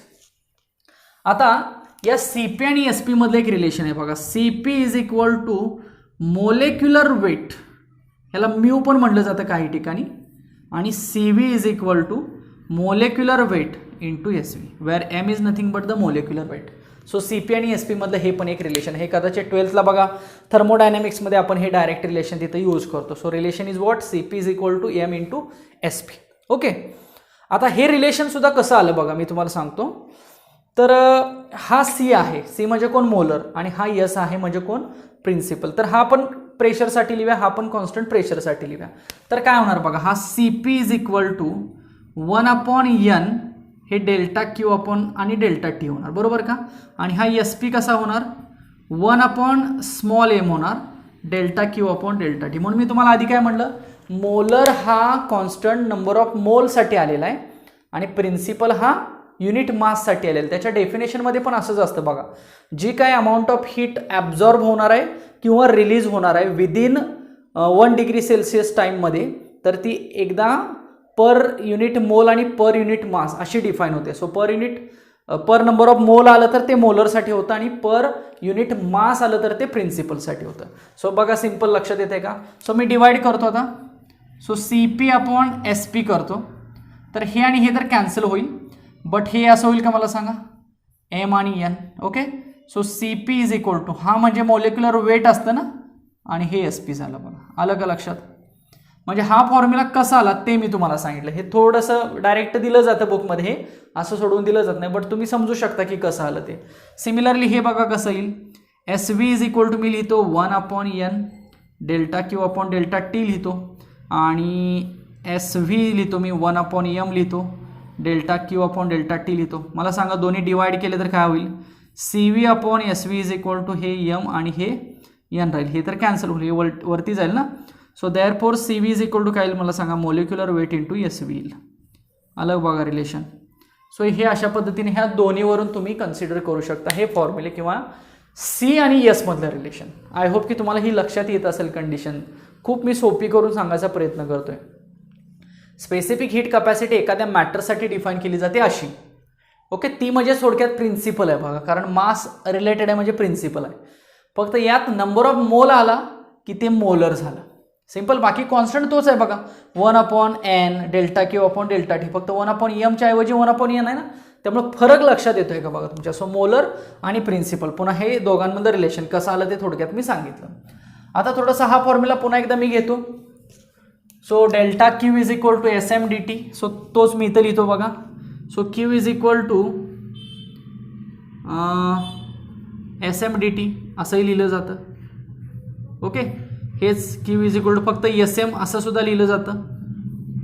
आता या CP आणि SP मधलं एक रिलेशन आहे बघा. CP is equal to molecular weight, ह्याला म्यू पण म्हटलं जातं काही ठिकाणी, आणि CV is equal to molecular weight into SV, where M is nothing but the molecular weight. So CP आणि SP मधलं हे पण एक रिलेशन आहे. कदाचित 12thला बघा थर्मोडायनॅमिक्समध्ये आपण हे डायरेक्ट रिलेशन तिथं यूज करतो. So relation is what, CP is equal to M into SP. Okay, आता हे रिलेशन सुद्धा कसं आलं बघा, मी तुम्हाला सांगतो. तर हा C आहे, C म्हणजे कोण, मोलर, आणि हा S आहे म्हणजे कोण, प्रिन्सिपल. तर हा पण प्रेशरसाठी लिहूया, हा पण कॉन्स्टंट प्रेशरसाठी लिहूया. तर काय होणार बघा, हा CP is equal to 1/n हे डेल्टा Q अपॉन आणि डेल्टा T होणार, बरोबर का. आणि हा SP कसा होणार, 1/m होणार, delta Q upon delta T. म्हणून मी तुम्हाला आधी काय म्हटलं, मोलर हा कॉन्स्टंट नंबर ऑफ मोलसाठी आलेला आहे आणि प्रिन्सिपल हा युनिट माससाठी आलेला. त्याच्या डेफिनेशनमध्ये पण असंच असतं बघा, जी काय अमाऊंट ऑफ हीट ॲब्झॉर्ब होणार आहे किंवा रिलीज होणार आहे विदिन 1 डिग्री सेल्सिअस टाईममध्ये, तर ती एकदा पर युनिट मोल आणि पर युनिट मास अशी डिफाईन होते. So per number of mole आलं तर ते मोलरसाठी होतं आणि पर युनिट मास आलं तर ते प्रिन्सिपलसाठी होतं. सो बघा, सिम्पल लक्षात येते का. सो मी डिवाइड करतो आता. सो CP अपॉन SP करतो, तर हे आणि हे तर कॅन्सल होईल, बट हे असं होईल का मला सांगा, M आणि N. Okay, so CP is equal to, हा म्हणजे मोलेक्युलर वेट असतं ना, आणि हे SP झालं बघा. आलं का लक्षात. म्हणजे हा फॉर्म्युला कसा आला ते मी तुम्हाला सांगितलं. हे थोडंसं डायरेक्ट दिलं जातं बुकमध्ये, हे असं सोडून दिलं जात नाही, बट तुम्ही समजू शकता की कसं आलं ते. सिमिलरली हे बघा कसं येईल, SV इज इक्वल टू मी लिहितो 1/n delta Q upon delta T लिहितो, आणि SV लिहितो मी 1/m लिहितो, delta Q upon delta T लिहितो. मला सांगा दोन्ही डिवाइड केले तर काय होईल, CV upon SV is equal to हे M आणि हे N राहील, हे तर कॅन्सल होईल, हे वरती जाईल ना. So therefore CV is equal to काय येईल मला सांगा, मोलेक्युलर वेट इंटू SV येईल. आलं बघा रिलेशन. सो हे अशा पद्धतीने ह्या दोन्हीवरून तुम्ही कन्सिडर करू शकता हे फॉर्म्युले किंवा C आणि S मधलं रिलेशन. आय होप की तुम्हाला ही लक्षात येत असेल कंडिशन. खूप मी सोपी करून सांगायचा प्रयत्न करतोय. स्पेसिफिक हीट कपॅसिटी एखाद्या मॅटरसाठी डिफाईन केली जाते अशी. ओके, ती म्हणजे थोडक्यात प्रिन्सिपल आहे बघा, कारण मास रिलेटेड आहे म्हणजे प्रिन्सिपल आहे. फक्त यात नंबर ऑफ मोल आला की ते मोलर झालं, सिंपल. बाकी कॉन्स्टंट तोच आहे बघा, 1/n delta Q upon delta T. फक्त 1/m च्या ऐवजी 1/n आहे ना, त्यामुळे फरक लक्षात येतोय का बघा तुमच्या. सो मोलर आणि प्रिन्सिपल, पुन्हा हे दोघांमधलं रिलेशन कसं आलं ते थोडक्यात मी सांगितलं. आता थोडासा हा फॉर्म्युला पुन्हा एकदा मी घेतो. So delta Q is equal to SM dt. So तोच मी इथं लिहितो बघा. So Q is equal to SM dt असंही लिहिलं जातं. ओके, हेच Q इज इक्वल टू फक्त SM असं सुद्धा लिहिलं जातं.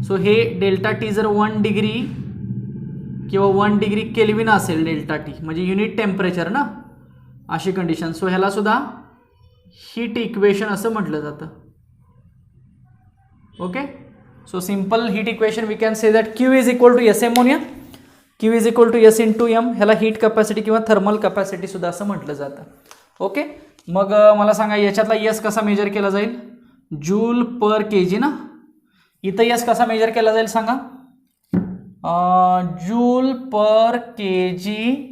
सो हे डेल्टा T जर 1 डिग्री किंवा 1 डिग्री केल्विन असेल डेल्टा T, म्हणजे युनिट टेम्परेचर ना, अशी कंडिशन. सो ह्याला सुद्धा हीट इक्वेशन असं म्हटलं जातं. Okay, so simple heat equation we can say that Q is equal to SM म्हणूया, Q is equal to S into M. ह्याला हीट कपॅसिटी किंवा थर्मल कपॅसिटी सुद्धा असं म्हटलं जातं. ओके, मग मला सांगा याच्यातला S कसा मेजर केला जाईल, जूल पर केजी ना. इथं S कसा मेजर केला जाईल सांगा, जूल पर केजी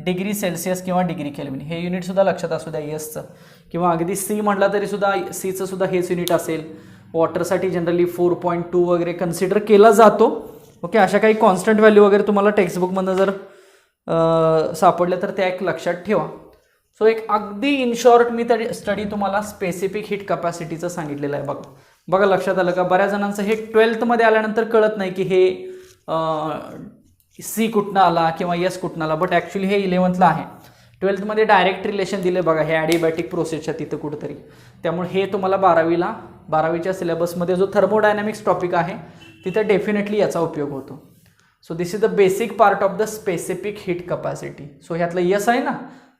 डिग्री सेल्सिअस किंवा डिग्री केल्विन. हे युनिट सुद्धा लक्षात असू द्या Sचं. किंवा अगदी C म्हटला तरी सुद्धा Cचं सुद्धा हेच युनिट असेल. वॉटरसाठी जनरली 4.2 वगैरे कन्सिडर केला जातो. ओके, अशा काही कॉन्स्टंट व्हॅल्यू वगैरे तुम्हाला टेक्स्टबुकमधनं जर सापडल्या तर त्या एक लक्षात ठेवा. सो एक अगदी इन शॉर्ट मी तरी स्टडी तुम्हाला स्पेसिफिक हीट कपॅसिटीचं सांगितलेलं आहे बघा. बघा लक्षात आलं का. बऱ्याच जणांचं हे 12thमध्ये आल्यानंतर कळत नाही की हे C कुठनं आला किंवा S कुठनं आला, बट ॲक्च्युली हे 11thला आहे. 12thमध्ये डायरेक्ट रिलेशन दिले बघा हे ॲडिबॅटिक प्रोसेसच्या तिथं कुठंतरी. त्यामुळे हे तुम्हाला 12वीच्या सिलेबसमध्ये जो थर्मोडायनॅमिक्स टॉपिक आहे तिथं डेफिनेटली याचा उपयोग होतो. So this is the basic part of the specific heat capacity. So ह्यातलं S आहे ना,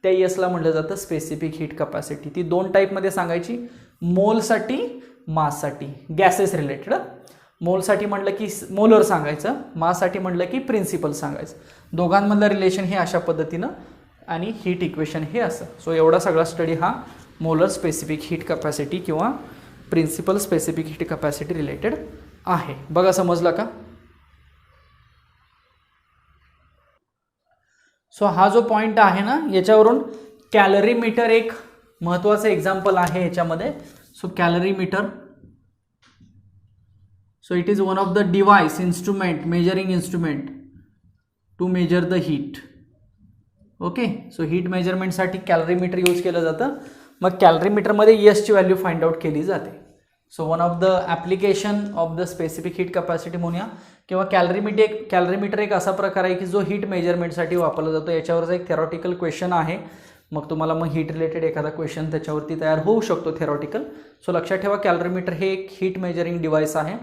त्या यसला म्हटलं जातं स्पेसिफिक हीट कपॅसिटी. ती 2 टाईपमध्ये सांगायची, मोलसाठी, माससाठी. Gases related. मोलसाठी म्हटलं की मोलर सांगायचं, माससाठी म्हटलं की प्रिन्सिपल सांगायचं. दोघांमधलं रिलेशन हे अशा पद्धतीनं आणि हीट इक्वेशन हे असं. सो एवढा सगळा स्टडी हा मोलर स्पेसिफिक हीट कपॅसिटी किंवा principal specific heat capacity related आहे. बघा समजला का. सो हा जो पॉईंट आहे ना याच्यावरून कॅलरीमीटर एक महत्त्वाचं एक्झाम्पल आहे याच्यामध्ये. So calorimeter, so it is one of the device instrument measuring instrument to measure the heat. Okay, so heat मेजरमेंटसाठी कॅलरीमीटर यूज केलं जातं. मग कॅलरीमीटरमध्ये यसची व्हॅल्यू फाइंड आउट केली जाते. So one of the application of the specific heat capacity म्हणूया किंवा कॅलरीमीटर एक असा प्रकार आहे की जो हीट मेजरमेंटसाठी वापरला जातो. याच्यावरचा एक थेरॉटिकल क्वेश्चन आहे. मग तुम्हाला मग हीट रिलेटेड एखादा क्वेश्चन त्याच्यावरती तयार होऊ शकतो थेरॉटिकल. सो लक्षात ठेवा कॅलरीमीटर हे एक हीट मेजरिंग डिव्हाइस आहे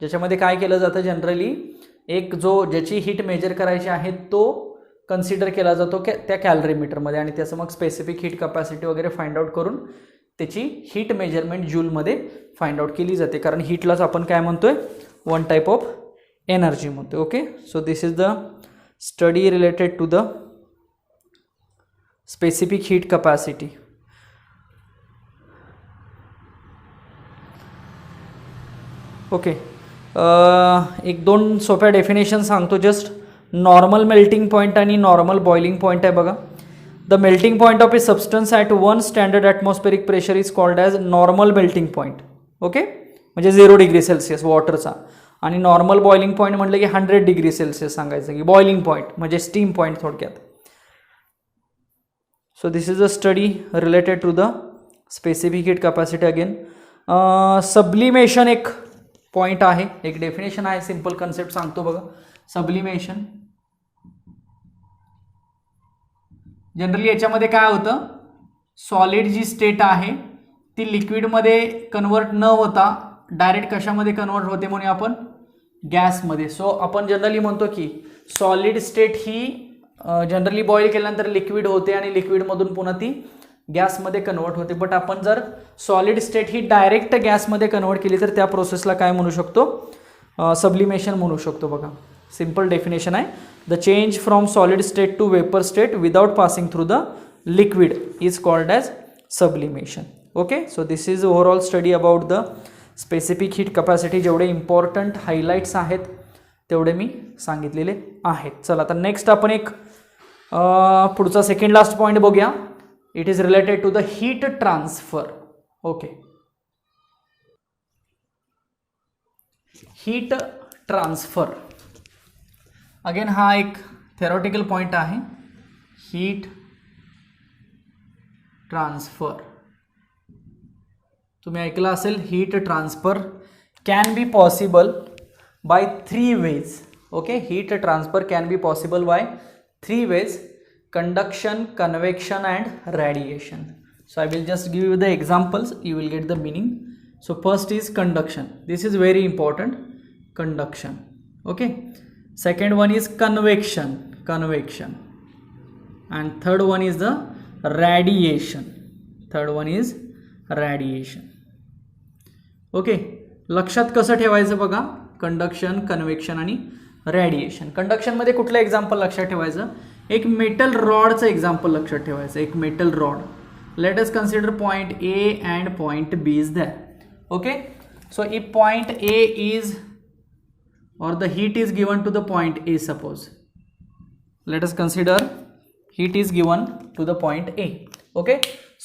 ज्याच्यामध्ये काय केलं जातं जनरली एक जो ज्याची हीट मेजर करायची आहे तो कन्सिडर केला जातो त्या कॅलरीमीटरमध्ये आणि त्याचं मग स्पेसिफिक हीट कॅपॅसिटी वगैरे फाइंड आउट करून त्याची हीट मेजरमेंट जूलमध्ये फाइंड आउट केली जाते. कारण हीटलाच आपण काय म्हणतोय वन टाईप ऑफ एनर्जी म्हणतोय. Okay, so this is the study related to the specific heat capacity. Okay, एक दोन सोप्या डेफिनेशन सांगतो जस्ट. नॉर्मल मेल्टिंग पॉईंट आणि नॉर्मल बॉइलिंग पॉईंट आहे बघा. The melting point of a substance at 1 standard atmospheric pressure is called as normal melting point. Okay, म्हणजे 0 degree Celsius वॉटरचा. आणि normal boiling point म्हटलं की 100 डिग्री सेल्सिअस सांगायचं की boiling point म्हणजे स्टीम पॉईंट थोडक्यात. So this is a study related to the specific heat capacity. Again sublimation एक point आहे, एक डेफिनेशन आहे, सिंपल कन्सेप्ट सांगतो बघा. सब्लिमेशन जनरली याच्यामध्ये काय होतं, सॉलिड जी स्टेट आहे ती लिक्विडमध्ये कन्वर्ट न होता डायरेक्ट कशामध्ये कन्वर्ट होते म्हणून आपण गॅसमध्ये. सो आपण जनरली म्हणतो की सॉलिड स्टेट ही जनरली बॉईल केल्यानंतर लिक्विड होते आणि लिक्विडमधून पुन्हा ती गॅसमध्ये कन्वर्ट होते. बट आपण जर सॉलिड स्टेट ही डायरेक्ट गॅसमध्ये कन्वर्ट केली तर त्या प्रोसेसला काय म्हणू शकतो, सब्लिमेशन म्हणू शकतो बघा. सिंपल डेफिनेशन आहे, the change from solid state to vapour state without passing through the liquid is called as sublimation. Okay, so this is overall study about the specific heat capacity. जेवढे important highlights आहेत तेवढे मी सांगितलेले आहेत. चला आता next आपण एक पुढचा सेकंड लास्ट पॉईंट बघूया. It is related to the heat transfer. Okay, heat transfer again हा एक थेरॉटिकल पॉइंट आहे. हीट ट्रान्सफर तुम्ही ऐकलं असेल. Heat transfer can be possible by 3 ways. Okay, heat transfer can be possible by 3 ways: conduction, convection and radiation. So I will just give you the examples, you will get the meaning. So first is conduction. This is very important, conduction. Okay, second one is convection, and third one is the radiation. Okay, लक्षात कसं ठेवायचं बघा, conduction, convection आणि radiation. कंडक्शनमध्ये कुठलं example लक्षात ठेवायचं, एक metal रॉडचं example लक्षात ठेवायचं. एक metal rod, let us consider point A and point B is there. Okay, so if point A is or the heat is given to the point A, suppose let us consider heat is given to the point A. Okay,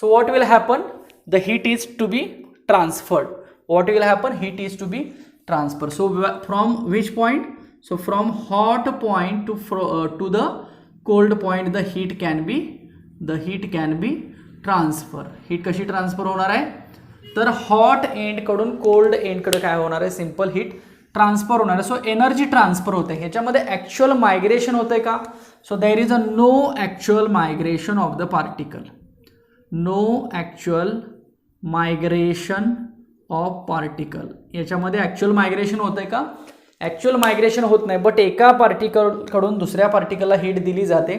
so what will happen, the heat is to be transferred. What will happen, heat is to be transferred. So from which point, so from hot point to the cold point the heat can be transfer. heat कशी transfer होणार आहे, तर hot end कडून cold end कडे काय होणार आहे, simple heat transfer होणार आहे. सो एनर्जी ट्रान्सफर होते. ह्याच्यामध्ये ॲक्च्युअल मायग्रेशन होतंय का, so there is a no actual migration of the particle. No actual migration of particle. याच्यामध्ये ॲक्च्युअल मायग्रेशन होतंय का, ॲक्च्युअल मायग्रेशन होत नाही. बट एका पार्टिकलकडून दुसऱ्या पार्टिकलला हीट दिली जाते,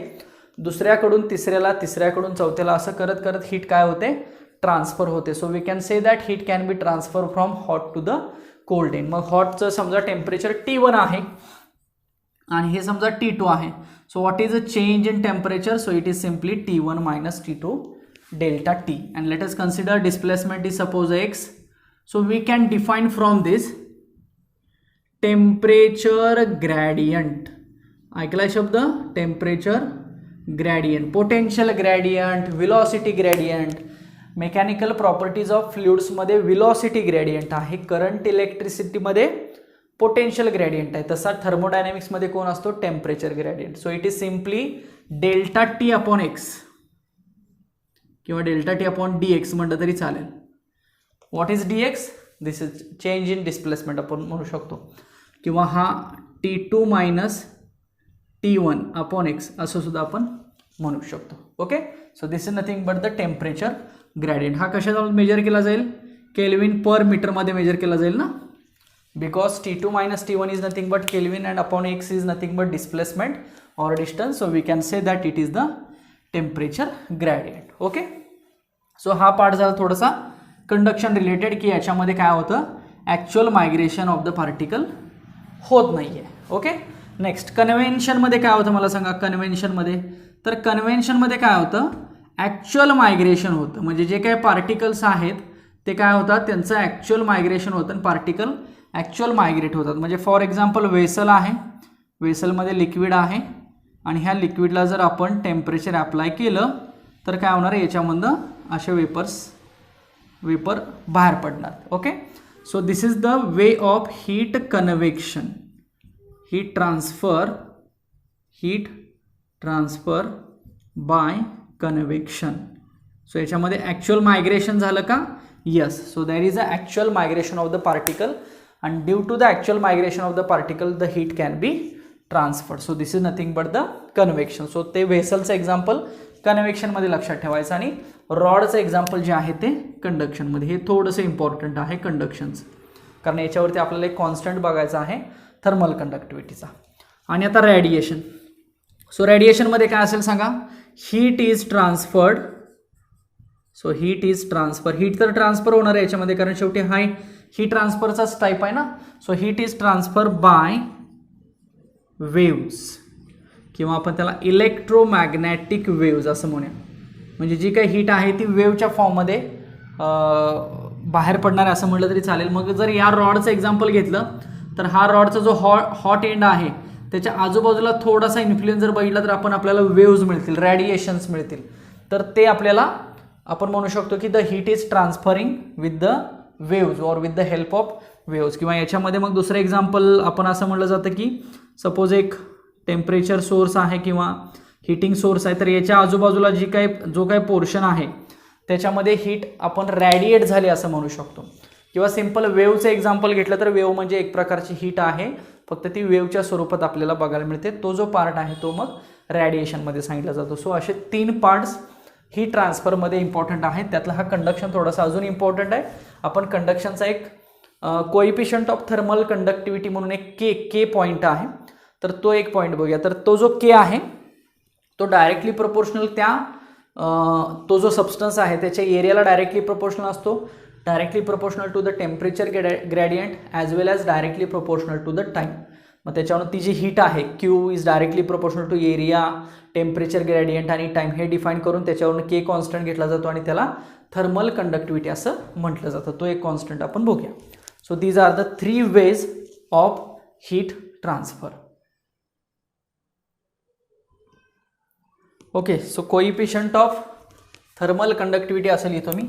दुसऱ्याकडून तिसऱ्याला, तिसऱ्याकडून चौथ्याला, असं करत करत हीट काय होते, ट्रान्सफर होते. So we can say that heat can be transfer from hot to the cold end. मग हॉटचं समजा टेम्परेचर T1 आहे आणि हे समजा T2 आहे. So what is a change in temperature, so it is simply T1 minus T2 delta T. And let us consider displacement is suppose x. So we can define from this temperature gradient. ऐकलाय शब्द, temperature gradient, potential gradient, velocity gradient. Mechanical properties of फ्लुइड्समध्ये velocity gradient आहे, current इलेक्ट्रिसिटीमध्ये potential gradient आहे. तसा थर्मोडायनॅमिक्समध्ये कोण असतो? Temperature gradient. So it is simply delta T upon x किंवा delta T upon D x म्हटलं तरी चालेल. What is D x? This is change in displacement आपण म्हणू शकतो, किंवा हा T2 minus T1 upon x असं सुद्धा आपण म्हणू शकतो. Okay, so this is nothing but the temperature gradient. हा कशात मेजर केला जाईल? केल्विन पर मीटरमध्ये मेजर केला जाईल ना, because T2 minus T1 is nothing but kelvin and upon x is nothing but displacement or distance, so we can say that it is the temperature gradient. okay, so हा part झाला थोडासा conduction related, की याच्यामध्ये काय होतं, actual migration of the particle होत नाही आहे. ओके, नेक्स्ट कन्व्हेन्शनमध्ये काय होतं मला सांगा. कन्व्हेन्शनमध्ये, तर कन्व्हेन्शनमध्ये काय होतं, ॲक्च्युअल मायग्रेशन होतं. म्हणजे जे काही पार्टिकल्स आहेत ते काय होतात, त्यांचं ॲक्च्युअल मायग्रेशन होतं आणि पार्टिकल ॲक्च्युअल मायग्रेट होतात. म्हणजे फॉर एक्झाम्पल वेसल आहे, वेसलमध्ये लिक्विड आहे आणि ह्या लिक्विडला जर आपण टेम्परेचर अप्लाय केलं तर काय होणार आहे, याच्यामधनं असे वेपर बाहेर पडणार. Okay, so this is the way of heat convection, heat transfer by convection. So याच्यामध्ये ॲक्च्युअल मायग्रेशन झालं का? Yes. So there is a actual migration of the particle and due to the actual migration of the particle the heat can be transferred. so this is nothing but the convection. so ते व्हेसलचं example कन्व्हेक्शनमध्ये लक्षात ठेवायचं आणि रॉडचं example जे आहे ते कंडक्शनमध्ये. हे थोडंसं important आहे कंडक्शनचं, कारण याच्यावरती आपल्याला एक कॉन्स्टंट बघायचा आहे थर्मल कंडक्टिव्हिटीचा. आणि आता रेडिएशन. सो रेडिएशनमध्ये काय असेल सांगा, heat is transferred. So heat is transfer, heat तर ट्रान्सफर होणार आहे याच्यामध्ये, कारण शेवटी हाय हीट ट्रान्सफरचाच टाईप आहे ना. So heat is transfer by waves, किंवा आपण त्याला इलेक्ट्रोमॅग्नेटिक वेव्ज असं म्हणूया. म्हणजे जी काही हीट आहे ती वेव्हच्या फॉर्ममध्ये बाहेर पडणार आहे असं म्हटलं तरी चालेल. मग जर या रॉडचं एक्झाम्पल घेतलं तर हा रॉडचा जो हॉट एंड आहे त्याच्या आजूबाजूला थोडासा इन्फ्लुएन्स जर बघितला तर आपल्याला वेव्ज मिळतील, रेडिएशन्स मिळतील. तर ते आपल्याला आपण म्हणू शकतो की the heat is transferring with the waves और with the help of waves. किंवा याच्यामध्ये मग दुसरं एक्झाम्पल आपण असं म्हटलं जातं की सपोज एक टेम्परेचर सोर्स आहे किंवा हीटिंग सोर्स आहे, तर याच्या आजूबाजूला जो काही पोर्शन आहे त्याच्यामध्ये हीट आपण रॅडिएट झाली असं म्हणू शकतो. किंवा सिम्पल वेव्हचं एक्झाम्पल घेतलं तर वेव्ह म्हणजे एक प्रकारची हीट आहे, फक्त ती वेव्हच्या स्वरूपात आपल्याला बघायला मिळते. तो जो पार्ट आहे तो मग रॅडिएशनमध्ये सांगितला जातो. सो असे 3 पार्ट्स हीट ट्रान्सफरमध्ये इम्पॉर्टंट आहे. त्यातला हा कंडक्शन थोडासा अजून इम्पॉर्टंट आहे. आपण कंडक्शनचा एक कोएफिशियंट ऑफ थर्मल कंडक्टिव्हिटी म्हणून एक के पॉईंट आहे, तर तो एक पॉईंट बघूया. तर तो जो के आहे तो डायरेक्टली प्रोपोर्शनल तो जो सबस्टन्स आहे त्याच्या एरियाला डायरेक्टली प्रोपोर्शनल असतो, directly proportional to the temperature gradient as well as directly proportional to the time. मग त्याच्यावर ती जी हीट आहे Q is directly proportional to area, temperature gradient आणि टाईम हे डिफाईन करून त्याच्यावरून के कॉन्स्टंट घेतला जातो आणि त्याला थर्मल कंडक्टिव्हिटी असं म्हटलं जातं. तो एक कॉन्स्टंट आपण बघूया. So these are the 3 ways of heat transfer. Okay, so coefficient of thermal conductivity असं लिहितो मी.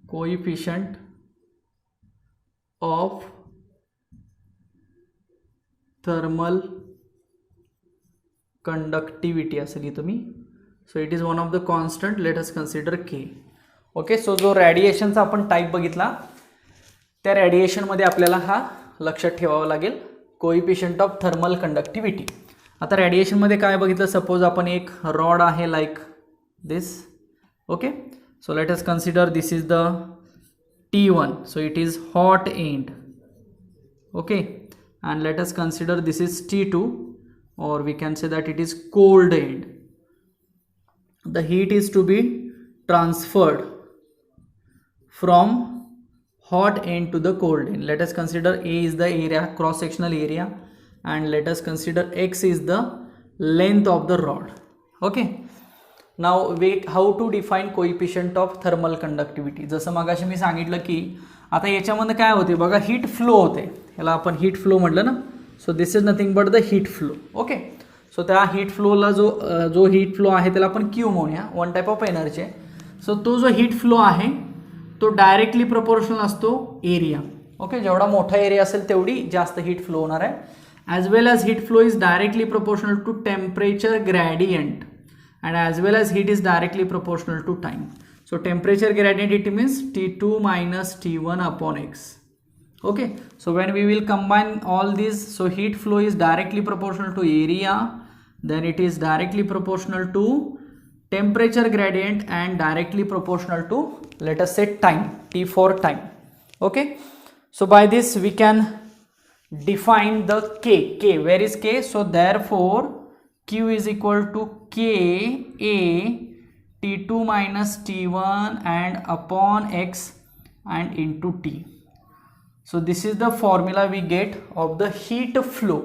कोइफिशियंट ऑफ थर्मल कंडक्टिव्हिटी असं लिहितो मी. So it is one of the constant, let us consider K. Okay, so जो रेडिएशनचा आपण type बघितला त्या रेडिएशनमध्ये आपल्याला हा लक्षात ठेवावा लागेल, कोइफिशियंट ऑफ थर्मल कंडक्टिव्हिटी. आता रेडिएशनमध्ये काय बघितलं, सपोज आपण एक रॉड आहे like this. Okay, so let us consider this is the T1, so it is hot end. Okay, and let us consider this is T2, or we can say that it is cold end. The heat is to be transferred from hot end to the cold end. Let us consider A is the area, cross sectional area, and let us consider X is the length of the rod. Okay, now how to define coefficient of thermal conductivity. जसं मगाशी मी सांगितलं की आता याच्यामध्ये काय होते बघा, heat flow होते, याला आपण हीट फ्लो म्हटलं ना. So this is nothing but the heat flow. Okay, so त्या हीट फ्लोला जो हीट फ्लो आहे त्याला आपण क्यू म्हणूया, वन टाईप ऑफ एनर्जी आहे. सो तो जो हीट फ्लो आहे तो डायरेक्टली प्रपोर्शनल असतो एरिया. ओके, जेवढा मोठा एरिया असेल तेवढी जास्त हीट फ्लो होणार आहे. As well as heat flow is directly proportional to temperature gradient and as well as heat is directly proportional to time. So temperature gradient, it means T2 minus T1 upon X. Okay, so when we will combine all these, so heat flow is directly proportional to area, then it is directly proportional to temperature gradient and directly proportional to, let us say, time, T for time. Okay, so by this we can define the K. Where is K? So therefore Q is equal to K A T2 minus T1 and upon X and into T. So this is the formula we get of the heat flow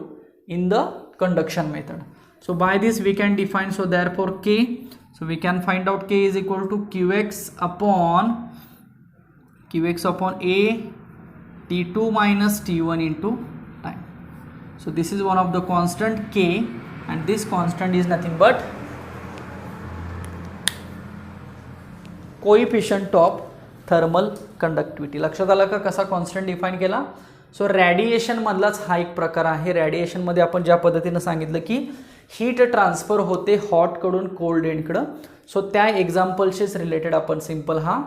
in the conduction method. So by this we can define, so therefore K, so we can find out K is equal to QX upon A T2 minus T1 into time. So this is one of the constant K, and this constant is nothing but coefficient of thermal conductivity. लक्षात आलं का कसा constant define केला? So radiation मधलाच हा एक प्रकार आहे. Radiation मध्ये आपण ज्या पद्धतीनं सांगितलं की हीट ट्रान्सफर होते हॉट कडून कोल्ड एंडकडं, सो त्या एक्झाम्पलशीच रिलेटेड आपण सिंपल हा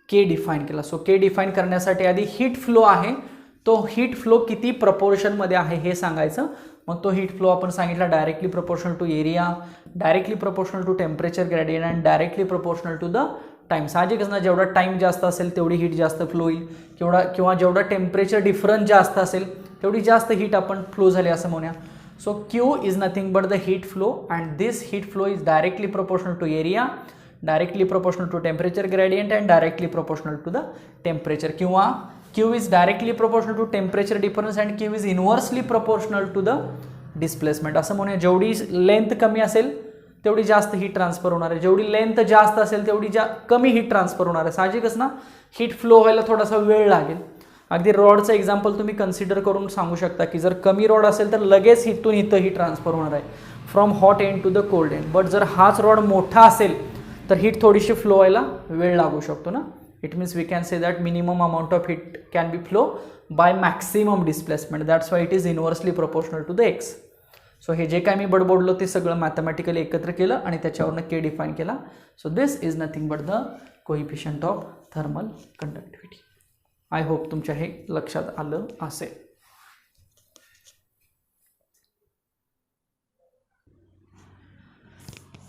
के डिफाईन केला. सो के डिफाईन करण्यासाठी आधी हीट फ्लो आहे, तो हीट फ्लो किती प्रपोर्शनमध्ये आहे हे सांगायचं. मग तो हीट फ्लो आपण सांगितला directly proportional to area, directly proportional to temperature gradient and directly proportional to the time. साहजिकच ना, जेवढा टाइम जास्त असेल तेवढी हीट जास्त फ्लो होईल, किंवा जेवढा टेम्परेचर डिफरन्स जास्त असेल तेवढी जास्त हीट आपण फ्लो झाली असं म्हणूया. So Q is nothing but the heat flow, and this heat flow is directly proportional to area, directly proportional to temperature gradient and directly proportional to the temperature. किंवा Q is directly proportional to temperature difference and Q is inversely proportional to the displacement. असं म्हणूया, जेवढी length कमी असेल तेवढी जास्त heat transfer होणार आहे, जेवढी लेंथ जास्त असेल तेवढी कमी हीट ट्रान्सफर होणार आहे. साहजिकच ना, हीट फ्लो व्हायला थोडासा वेळ लागेल. अगदी रॉडचं एक्झाम्पल तुम्ही कन्सिडर करून सांगू शकता की जर कमी रॉड असेल तर लगेच इथून इथं हीट ट्रान्सफर होणार आहे from hot end to the cold end. But जर हाच रॉड मोठा असेल तर हीट थोडीशी फ्लो व्हायला वेळ लागू शकतो ना. It means we can say that minimum amount of heat can be flow by maximum displacement. That's why it is inversely proportional to the X. So हे जे काय मी बडबडलो ते सगळं मॅथमॅटिकली एकत्र केलं आणि त्याच्यावरनं K डिफाईन केला. So this is nothing but the coefficient of thermal conductivity. I hope तुमच्या हे लक्षात आलं असेल.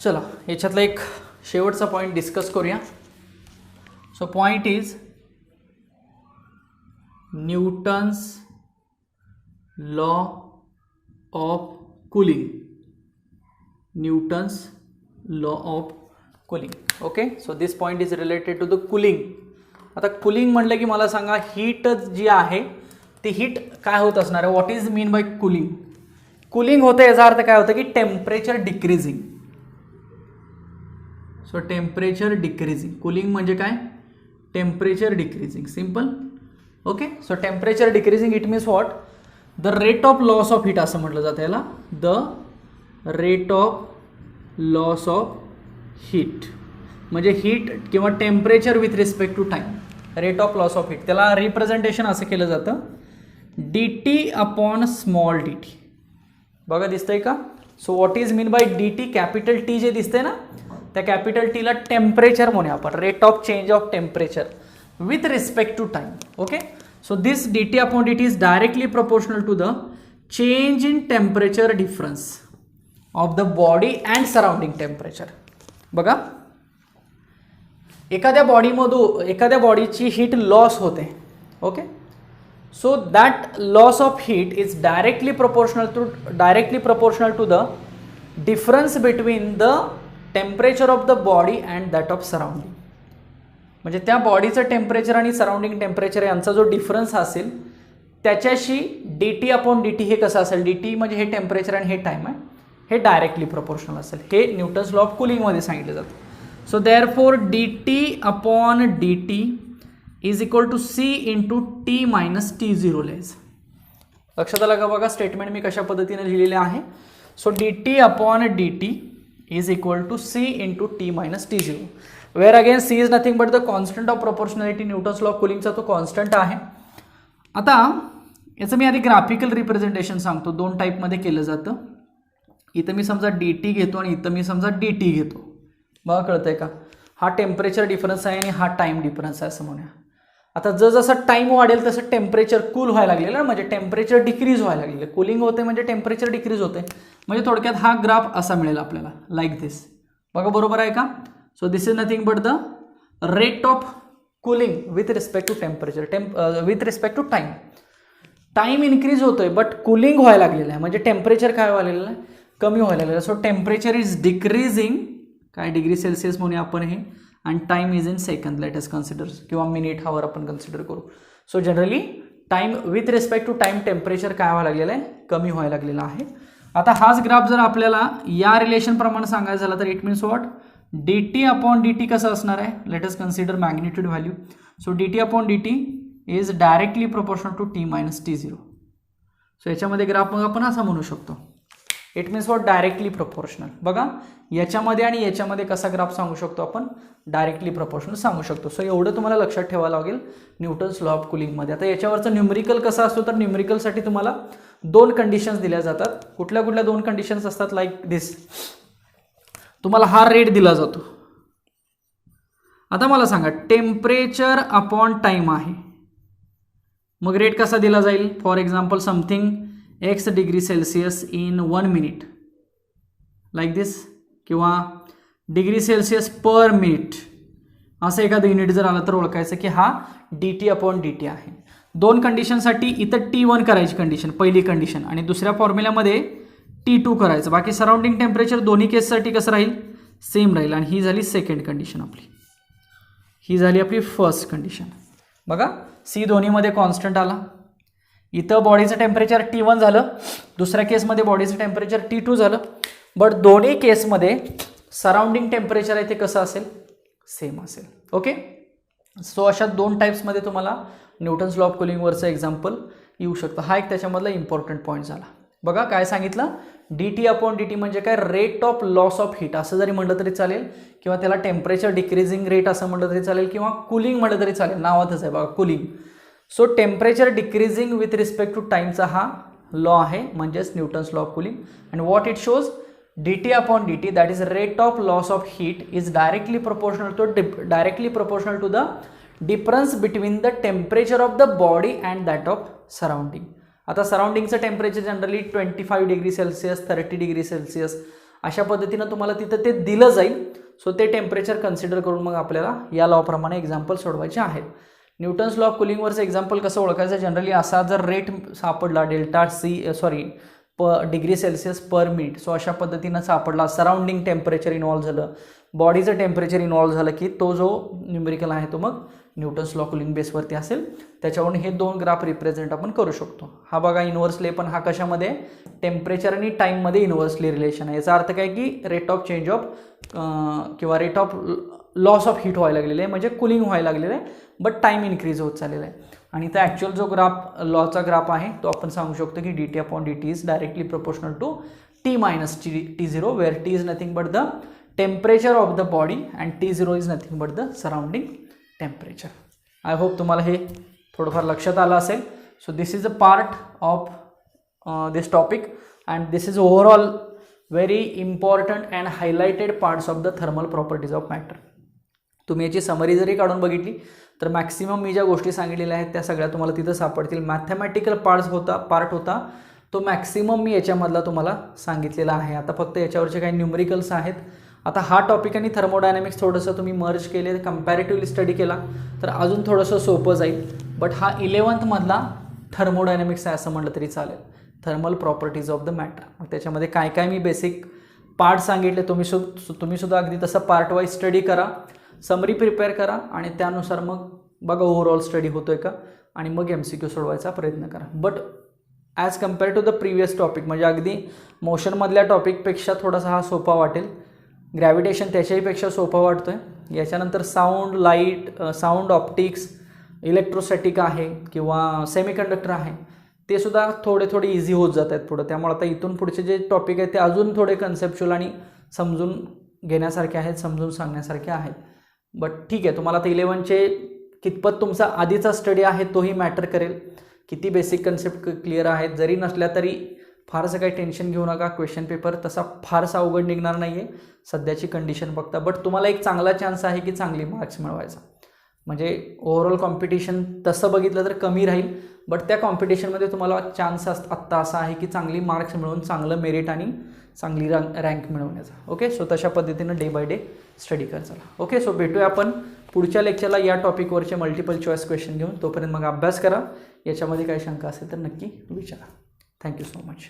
चला, याच्यातला एक शेवटचा पॉईंट डिस्कस करूया. So point is Newton's law of cooling. Newton's law of cooling. Okay, so this point is related to the cooling. आता कूलिंग म्हटलं की मला सांगा, हीट जी आहे ती हीट काय होत असणार आहे? What is mean by cooling? Cooling होतं याचा अर्थ काय होतं की temperature decreasing. So temperature decreasing, cooling म्हणजे काय? Temperature decreasing, simple. Okay, so temperature decreasing it means what? The rate of loss of heat असं म्हटलं जातं याला. The rate of loss of heat म्हणजे हीट किंवा temperature with respect to time. Rate of loss of heat त्याला representation असं केलं जातं dt अपॉन स्मॉल dt. बघा दिसतंय का? So what is mean by dt? Capital T जे दिसतंय ना, त्या कॅपिटल टीला टेम्परेचर म्हणूया आपण, rate of change of temperature with respect to time. Okay, so this dt upon dt is directly proportional to the change in temperature difference of the body and surrounding temperature. बघा, एखाद्या बॉडीची heat loss होते. Okay, so that loss of heat is directly proportional to the difference between the temperature of the body and that of surrounding. म्हणजे त्या बॉडीचं temperature आणि surrounding temperature यांचा जो डिफरन्स असेल त्याच्याशी dt अपॉन dt हे कसं असेल? dt म्हणजे हे टेम्परेचर आणि हे टाइम आहे, हे डायरेक्टली प्रपोर्शनल असेल. हे न्यूटन्स लॉ ऑफ कूलिंगमध्ये सांगितलं जातं. So therefore dt upon dt is equal to c into t minus t0 लेज. लक्षात आलं का बघा स्टेटमेंट मी कशा पद्धतीने लिहिलेले आहे. So dt upon dt is equal to c into T minus T zero, where again c is nothing but the constant of proportionality, Newton's law of कुलिंगचा तो कॉन्स्टंट आहे. आता याचं मी आधी ग्राफिकल रिप्रेझेंटेशन सांगतो. दोन टाईपमध्ये केलं जातं. इथं मी समजा dt घेतो आणि इथं मी समजा dt घेतो. बघा कळतंय का, हा टेम्परेचर डिफरन्स आहे आणि हा टाईम डिफरन्स आहे असं म्हणूया. आता जसं टाईम वाढेल तसं टेम्परेचर कूल व्हायला लागलेलं, म्हणजे टेम्परेचर डिक्रीज व्हायला लागलेलं. कूलिंग होते म्हणजे टेम्परेचर डिक्रीज होते. म्हणजे थोडक्यात हा ग्राफ असा मिळेल आपल्याला, लाईक दिस. बघा बरोबर आहे का. So this is nothing but the rate of cooling with respect to temperature, with respect to time. Time increase होतोय बट कूलिंग व्हायला लागलेलं आहे, म्हणजे टेम्परेचर काय व्हायला आहे, कमी व्हायला लागलेलं आहे. सो टेम्परेचर इज डिक्रीजिंग, काय डिग्री सेल्सिअस म्हणूया आपण हे, आणि time is in second, let us consider, किंवा मिनिट हावर आपण कन्सिडर करू. So generally time with respect to time temperature काय व्हायला लागलेलं आहे, कमी व्हायला लागलेलं आहे. आता हाच ग्राफ जर आपल्याला या रिलेशन प्रमाणे सांगायचं झालं तर it means what, dt upon dt कसं असणार आहे, let us consider magnitude value. So dt upon dt is directly proportional to T minus T zero. So याच्यामध्ये ग्राफ मग आपण असा म्हणू शकतो, it means what directly proportional. बघा याच्यामध्ये आणि याच्यामध्ये कसा ग्राफ सांगू शकतो आपण, डायरेक्टली प्रोपोर्शनल सांगू शकतो. सो एवढं तुम्हाला लक्षात ठेवायला लागेल न्यूटन्स लॉ ऑफ कुलिंगमध्ये. आता याच्यावरचं न्यूमरिकल कसं असतो, तर न्यूमरिकलसाठी तुम्हाला दोन कंडिशन्स दिल्या जातात. कुठल्या कुठल्या दोन कंडिशन्स असतात, लाईक दिस. तुम्हाला हा रेट दिला जातो. आता मला सांगा टेम्परेचर अपॉन टाईम आहे, मग रेट कसा दिला जाईल. For example something x degree Celsius in 1 minute, like this, किंवा डिग्री सेल्सिअस पर मिनिट असं एखादं युनिट जर आलं तर ओळखायचं की हा dt अपॉन dt आहे. दोन कंडिशनसाठी इथं T1 करायची कंडिशन, पहिली कंडिशन, आणि दुसऱ्या फॉर्म्युल्यामध्ये T2 करायचं. बाकी सराउंडिंग टेम्परेचर दोन्ही केससाठी कसं राहील, सेम राहील. आणि ही झाली सेकंड कंडिशन आपली, ही झाली आपली फर्स्ट कंडिशन. बघा C दोन्हीमध्ये कॉन्स्टंट आला. इथं बॉडीचं टेम्परेचर T1 झालं, दुसऱ्या केसमध्ये बॉडीचं टेम्परेचर T2 झालं. बट दोन्ही केसमध्ये सराउंडिंग टेम्परेचर आहे ते कसं असेल, सेम असेल. ओके. सो अशा दोन टाईप्समध्ये तुम्हाला न्यूटन्स लॉ ऑफ कुलिंगवरचं एक्झाम्पल येऊ शकतं. हा एक त्याच्यामधला इम्पॉर्टंट पॉईंट झाला. बघा काय सांगितलं, dt अपॉन dt म्हणजे काय, rate of loss of heat असं जरी म्हटलं तरी चालेल, किंवा त्याला टेम्परेचर डिक्रीजिंग रेट असं म्हटलं तरी चालेल, किंवा कुलिंग म्हटलं तरी चालेल, नावातच आहे बघा cooling. So temperature decreasing with respect to टाईमचा हा लॉ आहे, म्हणजेच Newton's law of cooling. And what it shows, dt upon dt, that is rate of loss of heat, is directly proportional to the difference between the temperature of the body and that of surrounding. आता सराउंडिंगचं temperature generally 25 degree Celsius 30 degree Celsius अशा पद्धतीनं तुम्हाला तिथं ते दिलं जाईल. So ते टेम्परेचर कन्सिडर करून मग आपल्याला या लॉप्रमाणे एक्झाम्पल सोडवायचे आहेत. न्यूटन्स लॉ ऑफ कुलिंगवरचं एक्झाम्पल कसं ओळखायचं, जनरली असा जर रेट सापडला degree Celsius per minute, so अशा पद्धतीनं सापडला, सराउंडिंग टेम्परेचर इन्व्हॉल्व झालं, बॉडीचं टेम्परेचर इन्व्हॉल्व झालं, की तो जो न्यूमेरिकल आहे तो मग न्यूटन्स लॉ कुलिंग बेसवरती असेल. त्याच्यावरून हे दोन ग्राफ रिप्रेझेंट आपण करू शकतो. हा बघा इन्व्हर्सली, पण हा कशामध्ये, टेम्परेचर आणि टाईममध्ये इन्व्हर्सली रिलेशन आहे. याचा अर्थ काय की रेट ऑफ चेंज ऑफ किंवा rate of loss of heat व्हायला लागलेलं आहे, म्हणजे कुलिंग व्हायला लागलेलं आहे, बट टाईम इन्क्रीज होत चाललेला आहे. आणि इथं ॲक्च्युअल जो ग्राफ लॉचा ग्राफ आहे तो आपण सांगू शकतो की dt upon dt is directly proportional to t minus t0, where t is nothing but the temperature of the body and t0 is nothing but the surrounding temperature. I hope तुम्हाला हे थोडंफार लक्षात आलं असेल. So this is a part of this topic and this is overall very important and highlighted parts of the thermal properties of matter. तुम्ही याची summary जरी काढून बघितली तर मॅक्सिमम मी ज्या गोष्टी सांगितलेल्या आहेत त्या सगळ्या तुम्हाला तिथं सापडतील. मॅथमॅटिकल पार्ट होता तो मॅक्सिमम मी याच्यामधला तुम्हाला सांगितलेला आहे. आता फक्त याच्यावरचे काही न्यूमरिकल्स आहेत. आता हा टॉपिक आणि थर्मोडायनॅमिक्स थोडंसं तुम्ही मर्ज केले, कम्पॅरेटिव्हली स्टडी केला तर अजून थोडंसं सोपं जाईल. बट हा 11th मधला थर्मोडायनॅमिक्स आहे असं म्हटलं तरी चालेल, thermal properties of the matter. त्याच्यामध्ये काय काय मी बेसिक पार्ट सांगितले, तुम्ही सुद्धा अगदी तसं पार्ट वाईज स्टडी करा, समरी प्रिपेअर करा आणि त्यानुसार मग बघा ओव्हरऑल स्टडी होतोय का, आणि मग MCQ सोडवायचा प्रयत्न करा. But as compare to the previous topic, म्हणजे अगदी मोशनमधल्या टॉपिकपेक्षा थोडासा हा सोपा वाटेल. ग्रॅव्हिटेशन त्याच्याहीपेक्षा सोपा वाटतोय. याच्यानंतर sound, light, sound, optics, electrostatic आहे किंवा सेमीकंडक्टर आहे, ते सुद्धा थोडे इझी होत जात आहेत पुढं. त्यामुळे आता इथून पुढचे जे टॉपिक आहेत ते अजून थोडे कन्सेप्च्युअल आणि समजून घेण्यासारखे आहेत, समजून सांगण्यासारखे आहेत. बट ठीक आहे, तुम्हाला आता 11चे कितपत तुमचा आधीचा स्टडी आहे तोही मॅटर करेल. किती बेसिक कन्सेप्ट क्लिअर आहेत, जरी नसल्या तरी फारसं काही टेन्शन घेऊ नका. क्वेश्चन पेपर तसा फारसा अवघड निघणार नाही आहे सध्याची कंडिशन बघता. बट तुम्हाला एक चांगला चान्स आहे की चांगली मार्क्स मिळवायचा. म्हणजे ओव्हरऑल कॉम्पिटिशन तसं बघितलं तर कमी राहील, बट त्या कॉम्पिटिशनमध्ये तुम्हाला चान्स आत्ता असा आहे की चांगली मार्क्स मिळवून चांगलं मेरिट आणि चांगली रँक मिळवण्याचा. ओके, सो तशा पद्धतीनं डे बाय डे स्टडी कर चला. ओके, सो भेटूया आपण पुढच्या लेक्चरला या टॉपिकवरचे मल्टिपल चॉईस क्वेश्चन घेऊन. तोपर्यंत मग अभ्यास करा. याच्यामध्ये काही शंका असेल तर नक्की विचारा. Thank you so much.